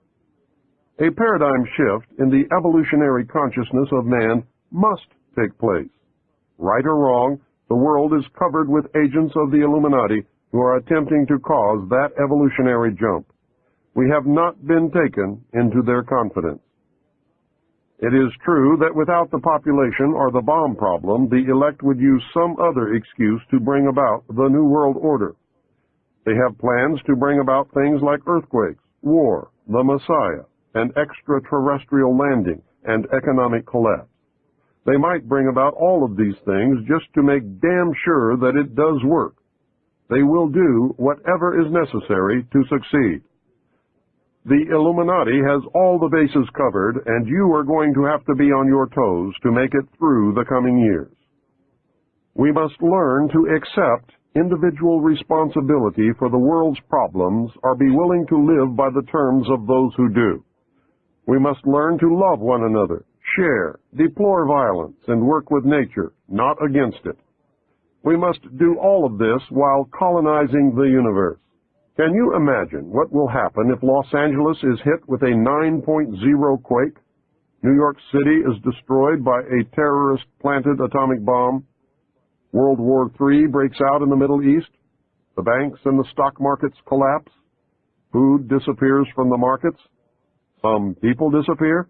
A paradigm shift in the evolutionary consciousness of man must take place. Right or wrong, the world is covered with agents of the Illuminati who are attempting to cause that evolutionary jump. We have not been taken into their confidence. It is true that without the population or the bomb problem, the elect would use some other excuse to bring about the New World Order. They have plans to bring about things like earthquakes, war, the Messiah, an extraterrestrial landing, and economic collapse. They might bring about all of these things just to make damn sure that it does work. They will do whatever is necessary to succeed. The Illuminati has all the bases covered, and you are going to have to be on your toes to make it through the coming years. We must learn to accept individual responsibility for the world's problems or be willing to live by the terms of those who do. We must learn to love one another, share, deplore violence, and work with nature, not against it. We must do all of this while colonizing the universe. Can you imagine what will happen if Los Angeles is hit with a 9.0 quake? New York City is destroyed by a terrorist-planted atomic bomb. World War III breaks out in the Middle East. The banks and the stock markets collapse. Food disappears from the markets. Some people disappear.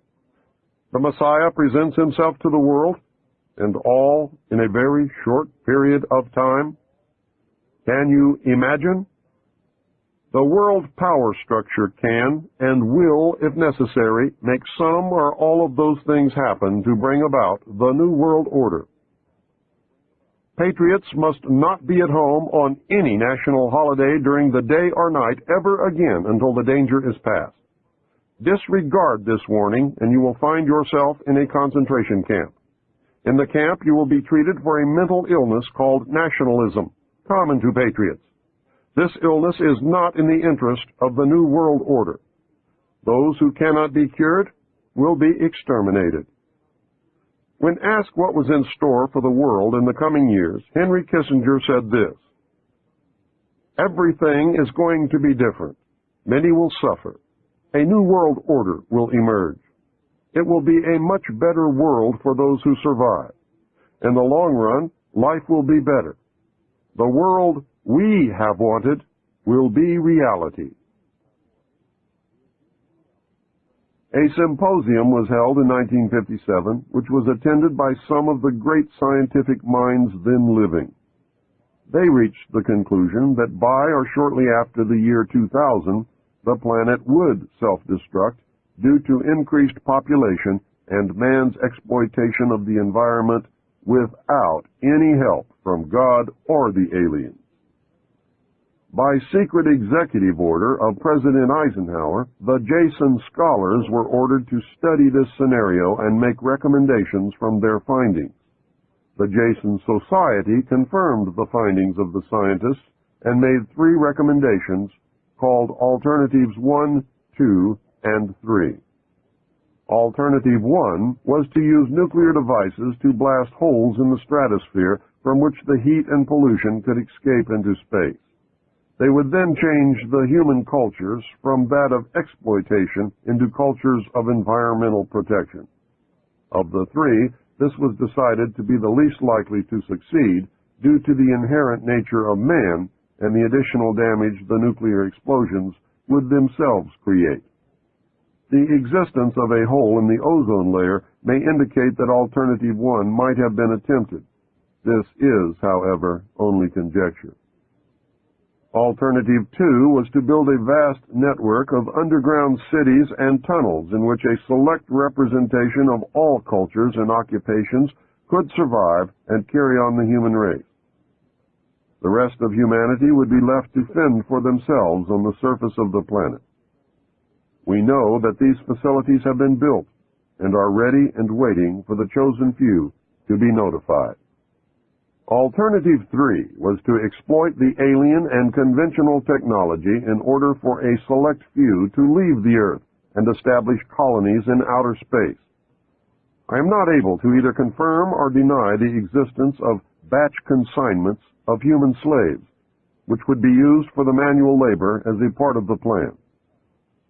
The Messiah presents himself to the world, and all in a very short period of time. Can you imagine? The world power structure can and will, if necessary, make some or all of those things happen to bring about the New World Order. Patriots must not be at home on any national holiday during the day or night ever again until the danger is past. Disregard this warning, and you will find yourself in a concentration camp. In the camp, you will be treated for a mental illness called nationalism, common to patriots. This illness is not in the interest of the New World Order. Those who cannot be cured will be exterminated. When asked what was in store for the world in the coming years, Henry Kissinger said this: "Everything is going to be different. Many will suffer. A new world order will emerge. It will be a much better world for those who survive. In the long run, life will be better. The world we have wanted will be reality." A symposium was held in 1957, which was attended by some of the great scientific minds then living. They reached the conclusion that by or shortly after the year 2000, the planet would self-destruct due to increased population and man's exploitation of the environment without any help from God or the aliens. By secret executive order of President Eisenhower, the Jason scholars were ordered to study this scenario and make recommendations from their findings. The Jason Society confirmed the findings of the scientists and made 3 recommendations called Alternatives 1, 2, and 3. Alternative 1 was to use nuclear devices to blast holes in the stratosphere from which the heat and pollution could escape into space. They would then change the human cultures from that of exploitation into cultures of environmental protection. Of the 3, this was decided to be the least likely to succeed due to the inherent nature of man and the additional damage the nuclear explosions would themselves create. The existence of a hole in the ozone layer may indicate that Alternative 1 might have been attempted. This is, however, only conjecture. Alternative 2 was to build a vast network of underground cities and tunnels in which a select representation of all cultures and occupations could survive and carry on the human race. The rest of humanity would be left to fend for themselves on the surface of the planet. We know that these facilities have been built and are ready and waiting for the chosen few to be notified. Alternative 3 was to exploit the alien and conventional technology in order for a select few to leave the Earth and establish colonies in outer space. I am not able to either confirm or deny the existence of batch consignments of human slaves, which would be used for the manual labor as a part of the plan.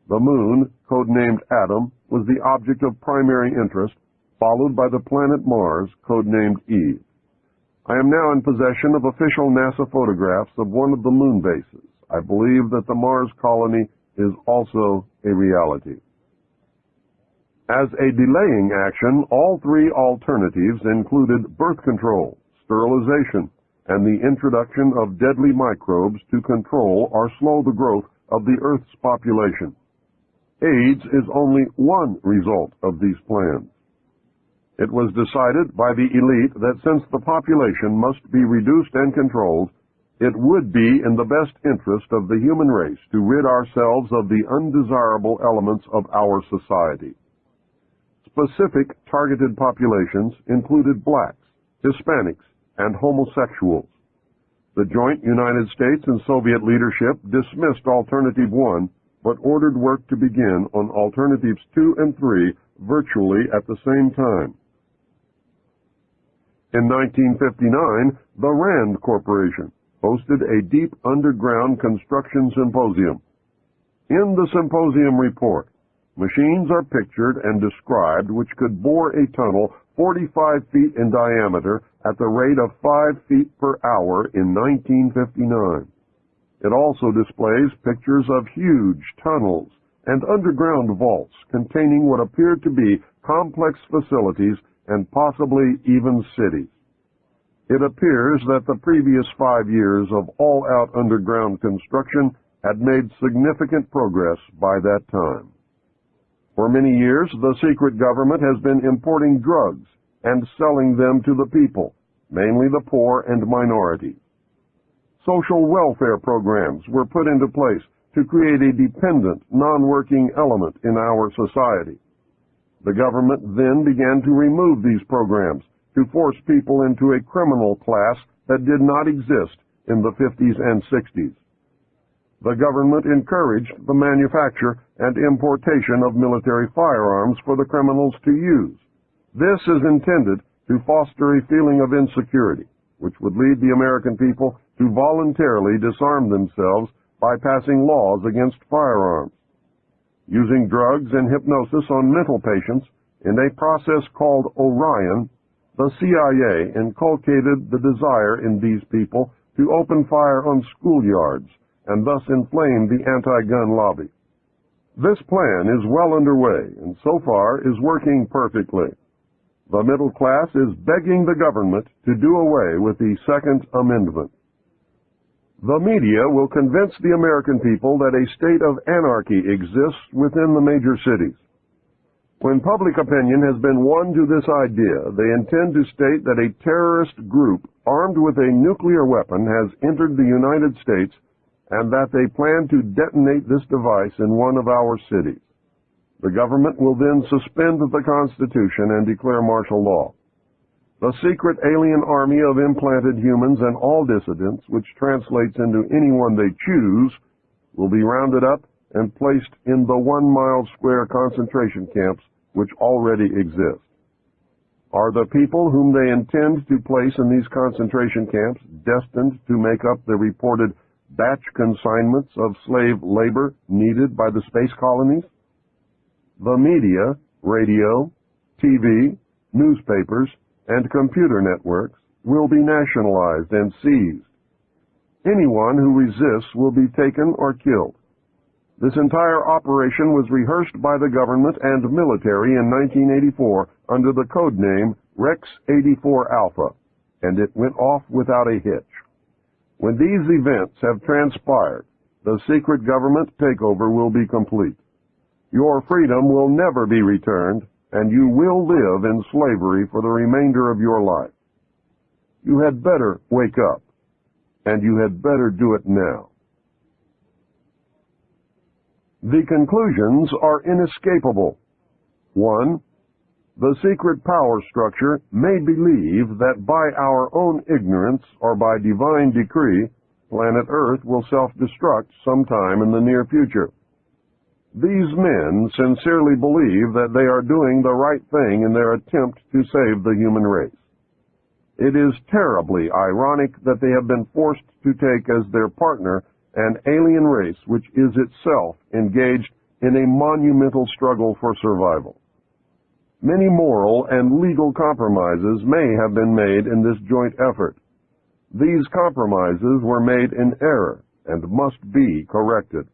The Moon, codenamed Adam, was the object of primary interest, followed by the planet Mars, codenamed Eve. I am now in possession of official NASA photographs of one of the moon bases. I believe that the Mars colony is also a reality. As a delaying action, all 3 alternatives included birth control, sterilization, and the introduction of deadly microbes to control or slow the growth of the Earth's population. AIDS is only one result of these plans. It was decided by the elite that since the population must be reduced and controlled, it would be in the best interest of the human race to rid ourselves of the undesirable elements of our society. Specific targeted populations included blacks, Hispanics, and homosexuals. The joint United States and Soviet leadership dismissed Alternative 1, but ordered work to begin on Alternatives 2 and 3 virtually at the same time. In 1959, the RAND Corporation hosted a deep underground construction symposium. In the symposium report, Machines are pictured and described which could bore a tunnel 45 feet in diameter at the rate of 5 feet per hour in 1959. It also displays pictures of huge tunnels and underground vaults containing what appeared to be complex facilities and possibly even cities. It appears that the previous 5 years of all-out underground construction had made significant progress by that time. For many years, the secret government has been importing drugs and selling them to the people, mainly the poor and minorities. Social welfare programs were put into place to create a dependent, non-working element in our society. The government then began to remove these programs to force people into a criminal class that did not exist in the 50s and 60s. The government encouraged the manufacture and importation of military firearms for the criminals to use. This is intended to foster a feeling of insecurity, which would lead the American people to voluntarily disarm themselves by passing laws against firearms. Using drugs and hypnosis on mental patients in a process called Orion, the CIA inculcated the desire in these people to open fire on schoolyards and thus inflame the anti-gun lobby. This plan is well underway and so far is working perfectly. The middle class is begging the government to do away with the Second Amendment. The media will convince the American people that a state of anarchy exists within the major cities. When public opinion has been won to this idea, they intend to state that a terrorist group armed with a nuclear weapon has entered the United States and that they plan to detonate this device in one of our cities. The government will then suspend the Constitution and declare martial law. The secret alien army of implanted humans and all dissidents, which translates into anyone they choose, will be rounded up and placed in the 1-mile square concentration camps which already exist. Are the people whom they intend to place in these concentration camps destined to make up the reported batch consignments of slave labor needed by the space colonies? The media, radio, TV, newspapers, and computer networks will be nationalized and seized. Anyone who resists will be taken or killed. This entire operation was rehearsed by the government and military in 1984 under the code name Rex 84 Alpha, and it went off without a hitch. When these events have transpired, the secret government takeover will be complete. Your freedom will never be returned, and you will live in slavery for the remainder of your life. You had better wake up, and you had better do it now. The conclusions are inescapable. 1. The secret power structure may believe that by our own ignorance or by divine decree, planet Earth will self-destruct sometime in the near future. These men sincerely believe that they are doing the right thing in their attempt to save the human race. It is terribly ironic that they have been forced to take as their partner an alien race which is itself engaged in a monumental struggle for survival. Many moral and legal compromises may have been made in this joint effort. These compromises were made in error and must be corrected.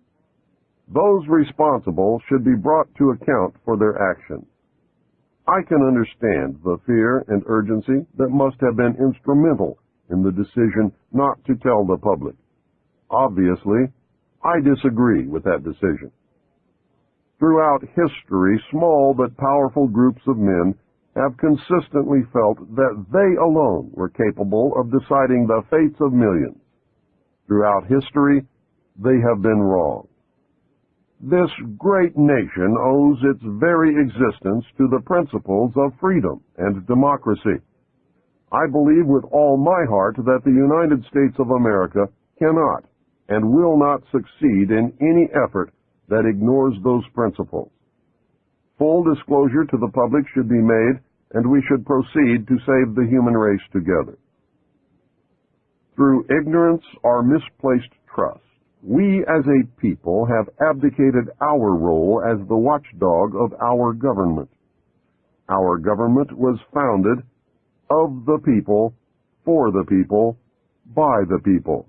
Those responsible should be brought to account for their actions. I can understand the fear and urgency that must have been instrumental in the decision not to tell the public. Obviously, I disagree with that decision. Throughout history, small but powerful groups of men have consistently felt that they alone were capable of deciding the fates of millions. Throughout history, they have been wrong. This great nation owes its very existence to the principles of freedom and democracy. I believe with all my heart that the United States of America cannot and will not succeed in any effort that ignores those principles. Full disclosure to the public should be made, and we should proceed to save the human race together. Through ignorance or misplaced trust, We as a people have abdicated our role as the watchdog of our government. Our government was founded of the people, for the people, by the people.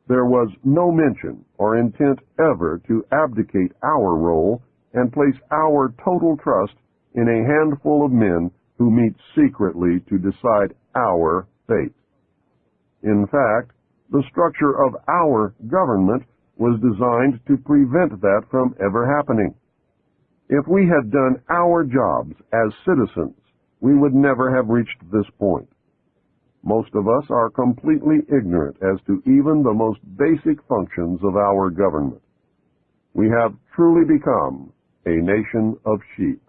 There was no mention or intent ever to abdicate our role and place our total trust in a handful of men who meet secretly to decide our fate. In fact, the structure of our government was designed to prevent that from ever happening. If we had done our jobs as citizens, we would never have reached this point. Most of us are completely ignorant as to even the most basic functions of our government. We have truly become a nation of sheep.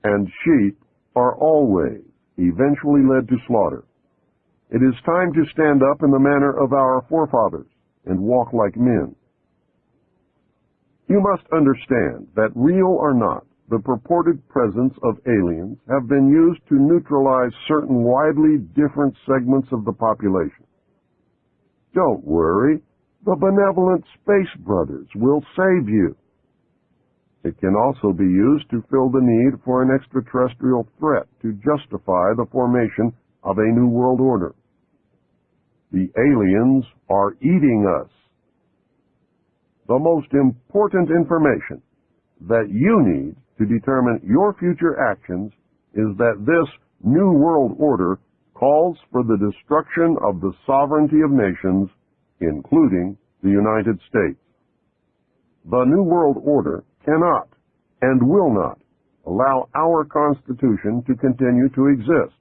And sheep are always eventually led to slaughter. It is time to stand up in the manner of our forefathers and walk like men. You must understand that, real or not, the purported presence of aliens have been used to neutralize certain widely different segments of the population. Don't worry, the benevolent Space Brothers will save you. It can also be used to fill the need for an extraterrestrial threat to justify the formation of a new world order. The aliens are eating us. The most important information that you need to determine your future actions is that this new world order calls for the destruction of the sovereignty of nations, including the United States. The new world order cannot and will not allow our Constitution to continue to exist.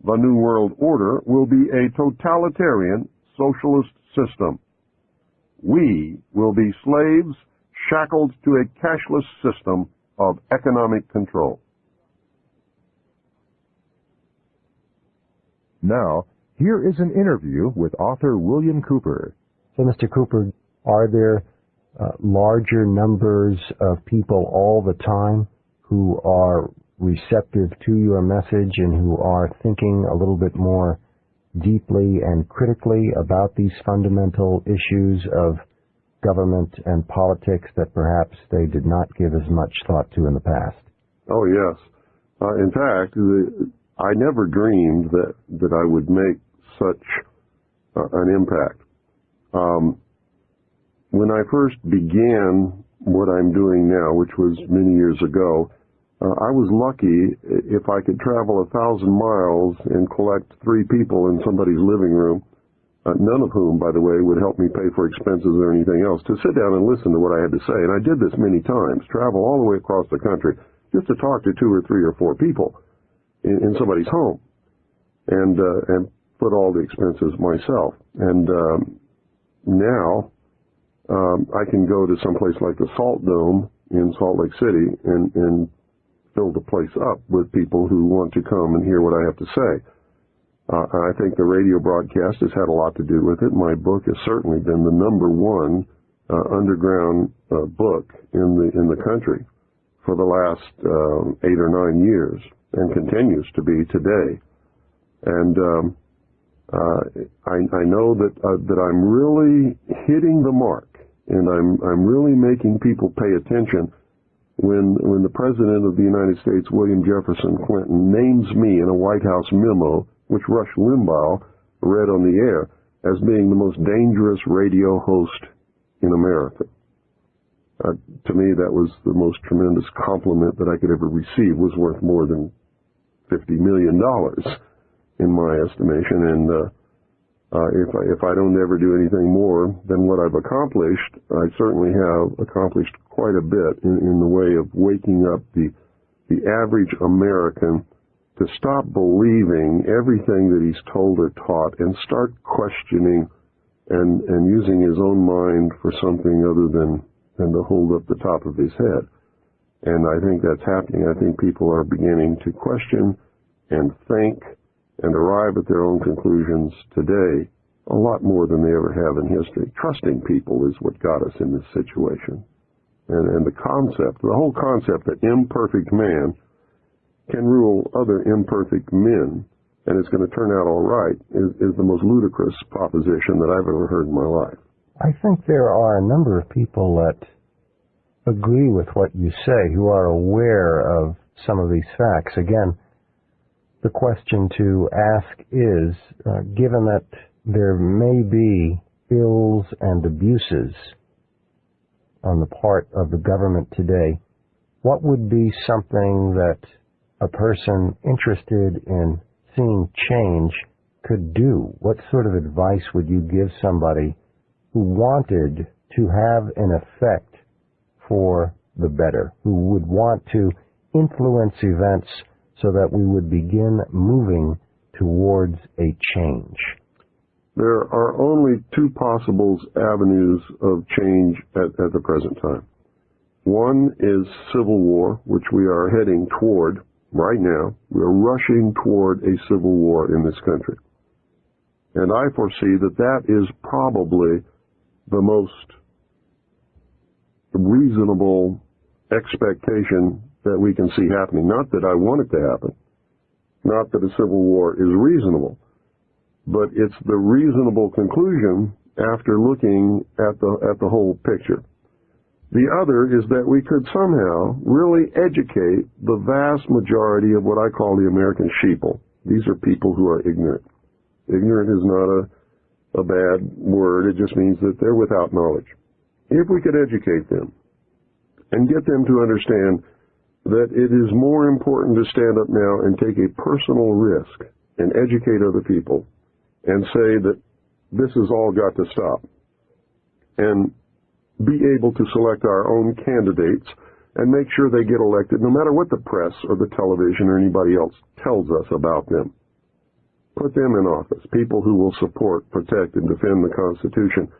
The New World Order will be a totalitarian socialist system. We will be slaves shackled to a cashless system of economic control. Now, here is an interview with author William Cooper. So, Mr. Cooper, are there larger numbers of people all the time who are receptive to your message and who are thinking a little bit more deeply and critically about these fundamental issues of government and politics that perhaps they did not give as much thought to in the past? Oh, yes. In fact, I never dreamed that I would make such an impact. When I first began what I'm doing now, which was many years ago, I was lucky if I could travel 1,000 miles and collect 3 people in somebody's living room, none of whom, by the way, would help me pay for expenses or anything else, to sit down and listen to what I had to say. And I did this many times, travel all the way across the country just to talk to 2 or 3 or 4 people in somebody's home and put all the expenses myself. And now I can go to someplace like the Salt Dome in Salt Lake City and fill the place up with people who want to come and hear what I have to say. I think the radio broadcast has had a lot to do with it. My book has certainly been the #1 underground book in the country for the last 8 or 9 years, and continues to be today. And I know that I'm really hitting the mark, and I'm really making people pay attention when the President of the United States, William Jefferson Clinton, names me in a White House memo, which Rush Limbaugh read on the air, as being the most dangerous radio host in America. To me, that was the most tremendous compliment that I could ever receive. Was worth more than $50 million in my estimation. And if I don't ever do anything more than what I've accomplished, I certainly have accomplished quite a bit in the way of waking up the average American to stop believing everything that he's told or taught and start questioning and using his own mind for something other than to hold up the top of his head. And I think that's happening. I think people are beginning to question and think and arrive at their own conclusions today a lot more than they ever have in history. Trusting people is what got us in this situation. And the whole concept that imperfect man can rule other imperfect men and it's going to turn out all right is the most ludicrous proposition that I've ever heard in my life. I think there are a number of people that agree with what you say, who are aware of some of these facts. Again, the question to ask is, given that there may be ills and abuses on the part of the government today, what would be something that a person interested in seeing change could do? What sort of advice would you give somebody who wanted to have an effect for the better, who would want to influence events so that we would begin moving towards a change? There are only two possible avenues of change at the present time. One is civil war, which we are heading toward right now. We're rushing toward a civil war in this country. And I foresee that that is probably the most reasonable expectation that we can see happening. Not that I want it to happen. Not that a civil war is reasonable. But it's the reasonable conclusion after looking at the whole picture. The other is that we could somehow really educate the vast majority of what I call the American sheeple. These are people who are ignorant. Ignorant is not a bad word. It just means that they're without knowledge. If we could educate them and get them to understand that it is more important to stand up now and take a personal risk and educate other people and say that this has all got to stop, and be able to select our own candidates and make sure they get elected no matter what the press or the television or anybody else tells us about them. Put them in office, people who will support, protect, and defend the Constitution,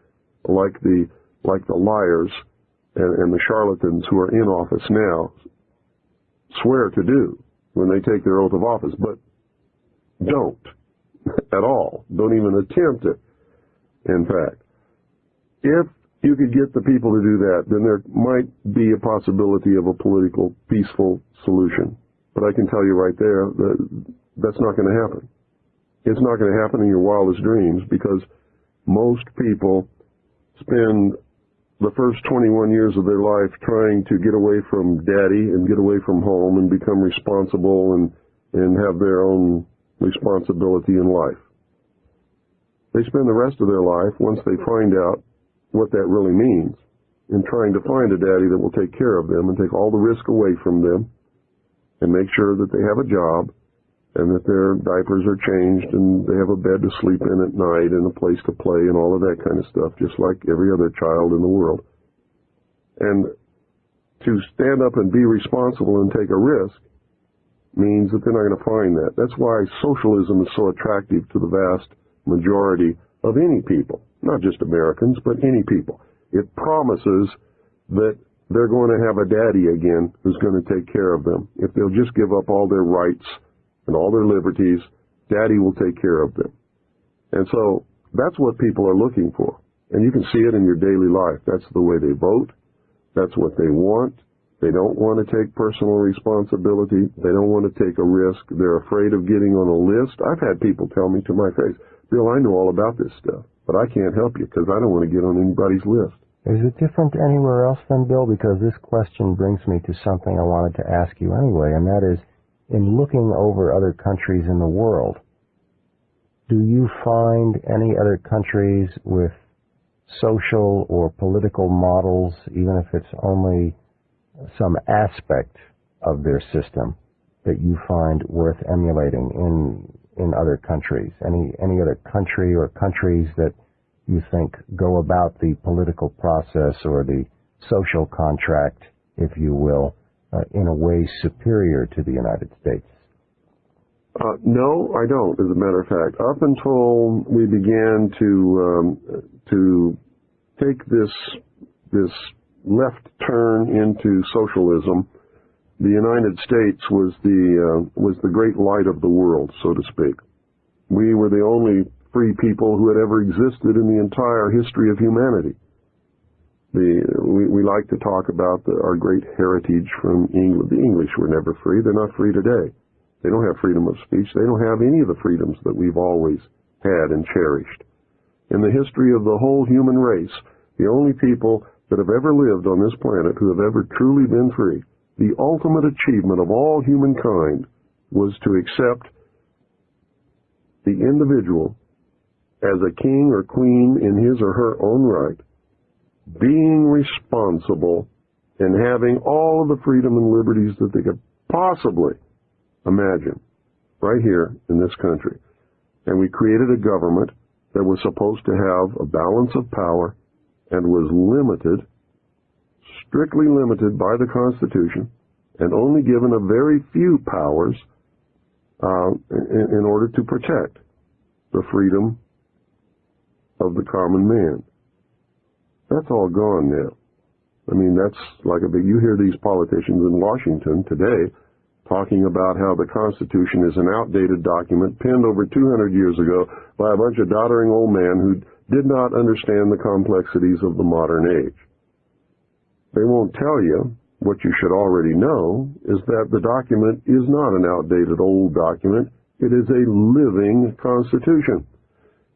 like the liars and the charlatans who are in office now swear to do when they take their oath of office, but don't at all. Don't even attempt it, in fact. If you could get the people to do that, then there might be a possibility of a political, peaceful solution. But I can tell you right there that that's not going to happen. It's not going to happen in your wildest dreams, because most people spend the first 21 years of their life trying to get away from daddy and get away from home and become responsible and have their own responsibility in life. They spend the rest of their life, once they find out what that really means, in trying to find a daddy that will take care of them and take all the risk away from them and make sure that they have a job and that their diapers are changed and they have a bed to sleep in at night and a place to play and all of that kind of stuff, just like every other child in the world. And to stand up and be responsible and take a risk means that they're not going to find that. That's why socialism is so attractive to the vast majority of any people, not just Americans, but any people. It promises that they're going to have a daddy again who's going to take care of them. If they'll just give up all their rights and all their liberties, daddy will take care of them. And so that's what people are looking for. And you can see it in your daily life. That's the way they vote. That's what they want. They don't want to take personal responsibility. They don't want to take a risk. They're afraid of getting on a list. I've had people tell me to my face, Bill, I know all about this stuff, but I can't help you because I don't want to get on anybody's list. Is it different anywhere else then, Bill? Because this question brings me to something I wanted to ask you anyway, and that is, in looking over other countries in the world, do you find any other countries with social or political models, even if it's only some aspect of their system, that you find worth emulating in other countries? Any other country or countries that you think go about the political process or the social contract, if you will, in a way superior to the United States? No, I don't, as a matter of fact. Up until we began to take this left turn into socialism, the United States was the great light of the world, so to speak. We were the only free people who had ever existed in the entire history of humanity. We like to talk about our great heritage from England. The English were never free. They're not free today. They don't have freedom of speech. They don't have any of the freedoms that we've always had and cherished. In the history of the whole human race, the only people that have ever lived on this planet who have ever truly been free, the ultimate achievement of all humankind was to accept the individual as a king or queen in his or her own right, being responsible and having all of the freedom and liberties that they could possibly imagine right here in this country. And we created a government that was supposed to have a balance of power and was limited, strictly limited by the Constitution, and only given a very few powers in order to protect the freedom of the common man. That's all gone now. I mean, that's like you hear these politicians in Washington today talking about how the Constitution is an outdated document penned over 200 years ago by a bunch of doddering old men who did not understand the complexities of the modern age. They won't tell you what you should already know is that the document is not an outdated old document. It is a living Constitution.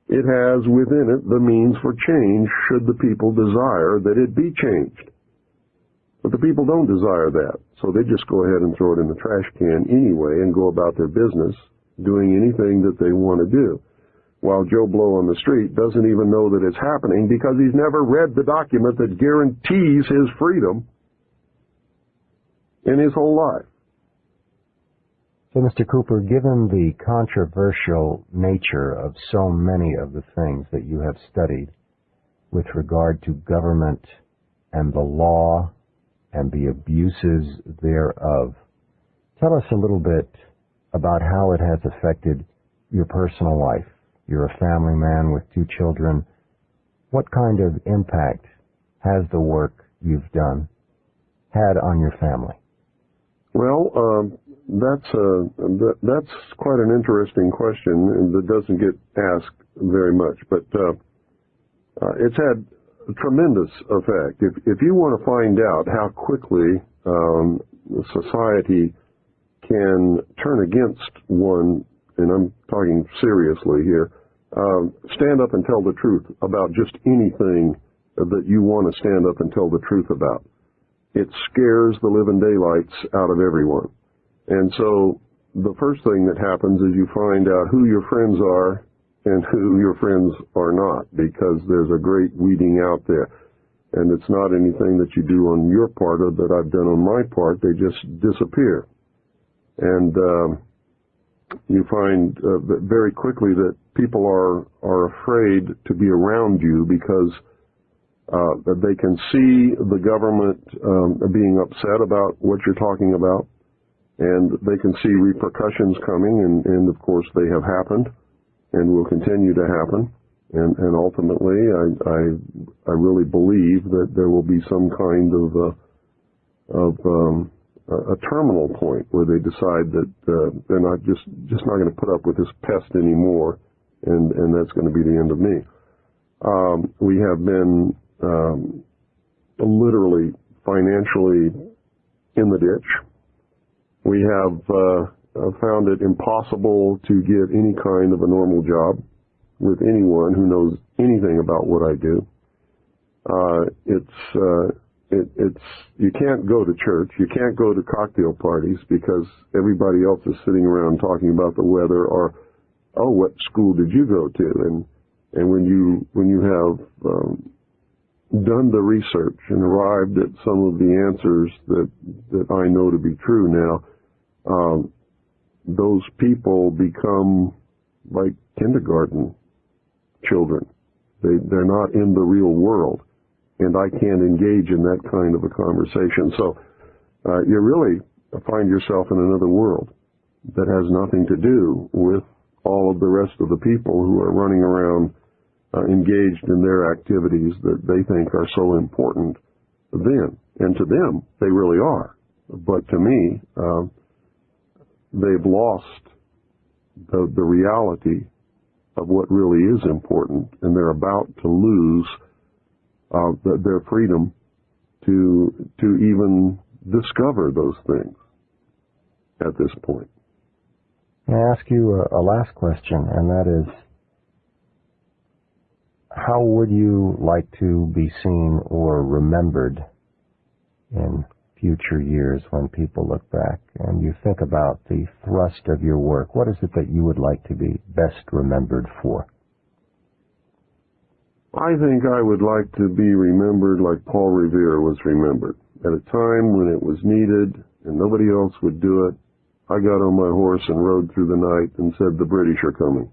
It has within it the means for change should the people desire that it be changed. But the people don't desire that, so they just go ahead and throw it in the trash can anyway and go about their business doing anything that they want to do, while Joe Blow on the street doesn't even know that it's happening because he's never read the document that guarantees his freedom in his whole life. So, Mr. Cooper, given the controversial nature of so many of the things that you have studied with regard to government and the law and the abuses thereof, tell us a little bit about how it has affected your personal life. You're a family man with 2 children. What kind of impact has the work you've done had on your family? Well, that's quite an interesting question, and that doesn't get asked very much. But it's had a tremendous effect. If you want to find out how quickly society can turn against one, and I'm talking seriously here, stand up and tell the truth about just anything that you want to stand up and tell the truth about. It scares the living daylights out of everyone. And so the first thing that happens is you find out who your friends are and who your friends are not, because there's a great weeding out there. And it's not anything that you do on your part or that I've done on my part. They just disappear. And you find very quickly that people are afraid to be around you because that they can see the government being upset about what you're talking about, and they can see repercussions coming, and of course they have happened and will continue to happen. And ultimately, I really believe that there will be some kind of a terminal point where they decide that they're not just not going to put up with this pest anymore, and that's going to be the end of me. We have been literally financially in the ditch. We have found it impossible to get any kind of a normal job with anyone who knows anything about what I do. You can't go to church. You can't go to cocktail parties because everybody else is sitting around talking about the weather or, oh, what school did you go to? And when you have done the research and arrived at some of the answers that I know to be true now, those people become like kindergarten children. They're not in the real world, and I can't engage in that kind of a conversation. So you really find yourself in another world that has nothing to do with all of the rest of the people who are running around engaged in their activities that they think are so important then. And to them, they really are. But to me, they've lost the reality of what really is important, and they're about to lose their freedom to even discover those things at this point. May I ask you a last question, and that is, how would you like to be seen or remembered in future years when people look back and you think about the thrust of your work? What is it that you would like to be best remembered for? I think I would like to be remembered like Paul Revere was remembered. At a time when it was needed and nobody else would do it, I got on my horse and rode through the night and said, the British are coming.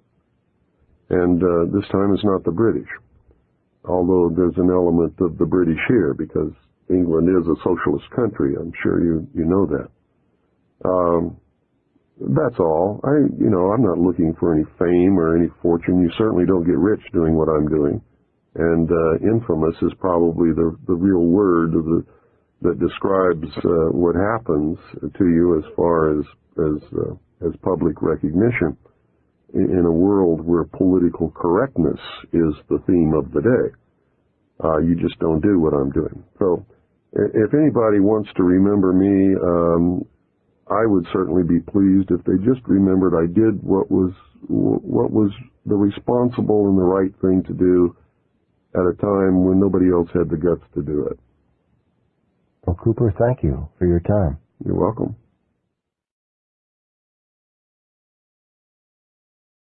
And this time it's not the British, although there's an element of the British here because England is a socialist country. I'm sure you know that. That's all. I'm not looking for any fame or any fortune. You certainly don't get rich doing what I'm doing. And infamous is probably the real word that describes what happens to you as far as public recognition in a world where political correctness is the theme of the day. You just don't do what I'm doing. So if anybody wants to remember me, I would certainly be pleased if they just remembered I did what was the responsible and the right thing to do at a time when nobody else had the guts to do it. Well, Cooper, thank you for your time. You're welcome.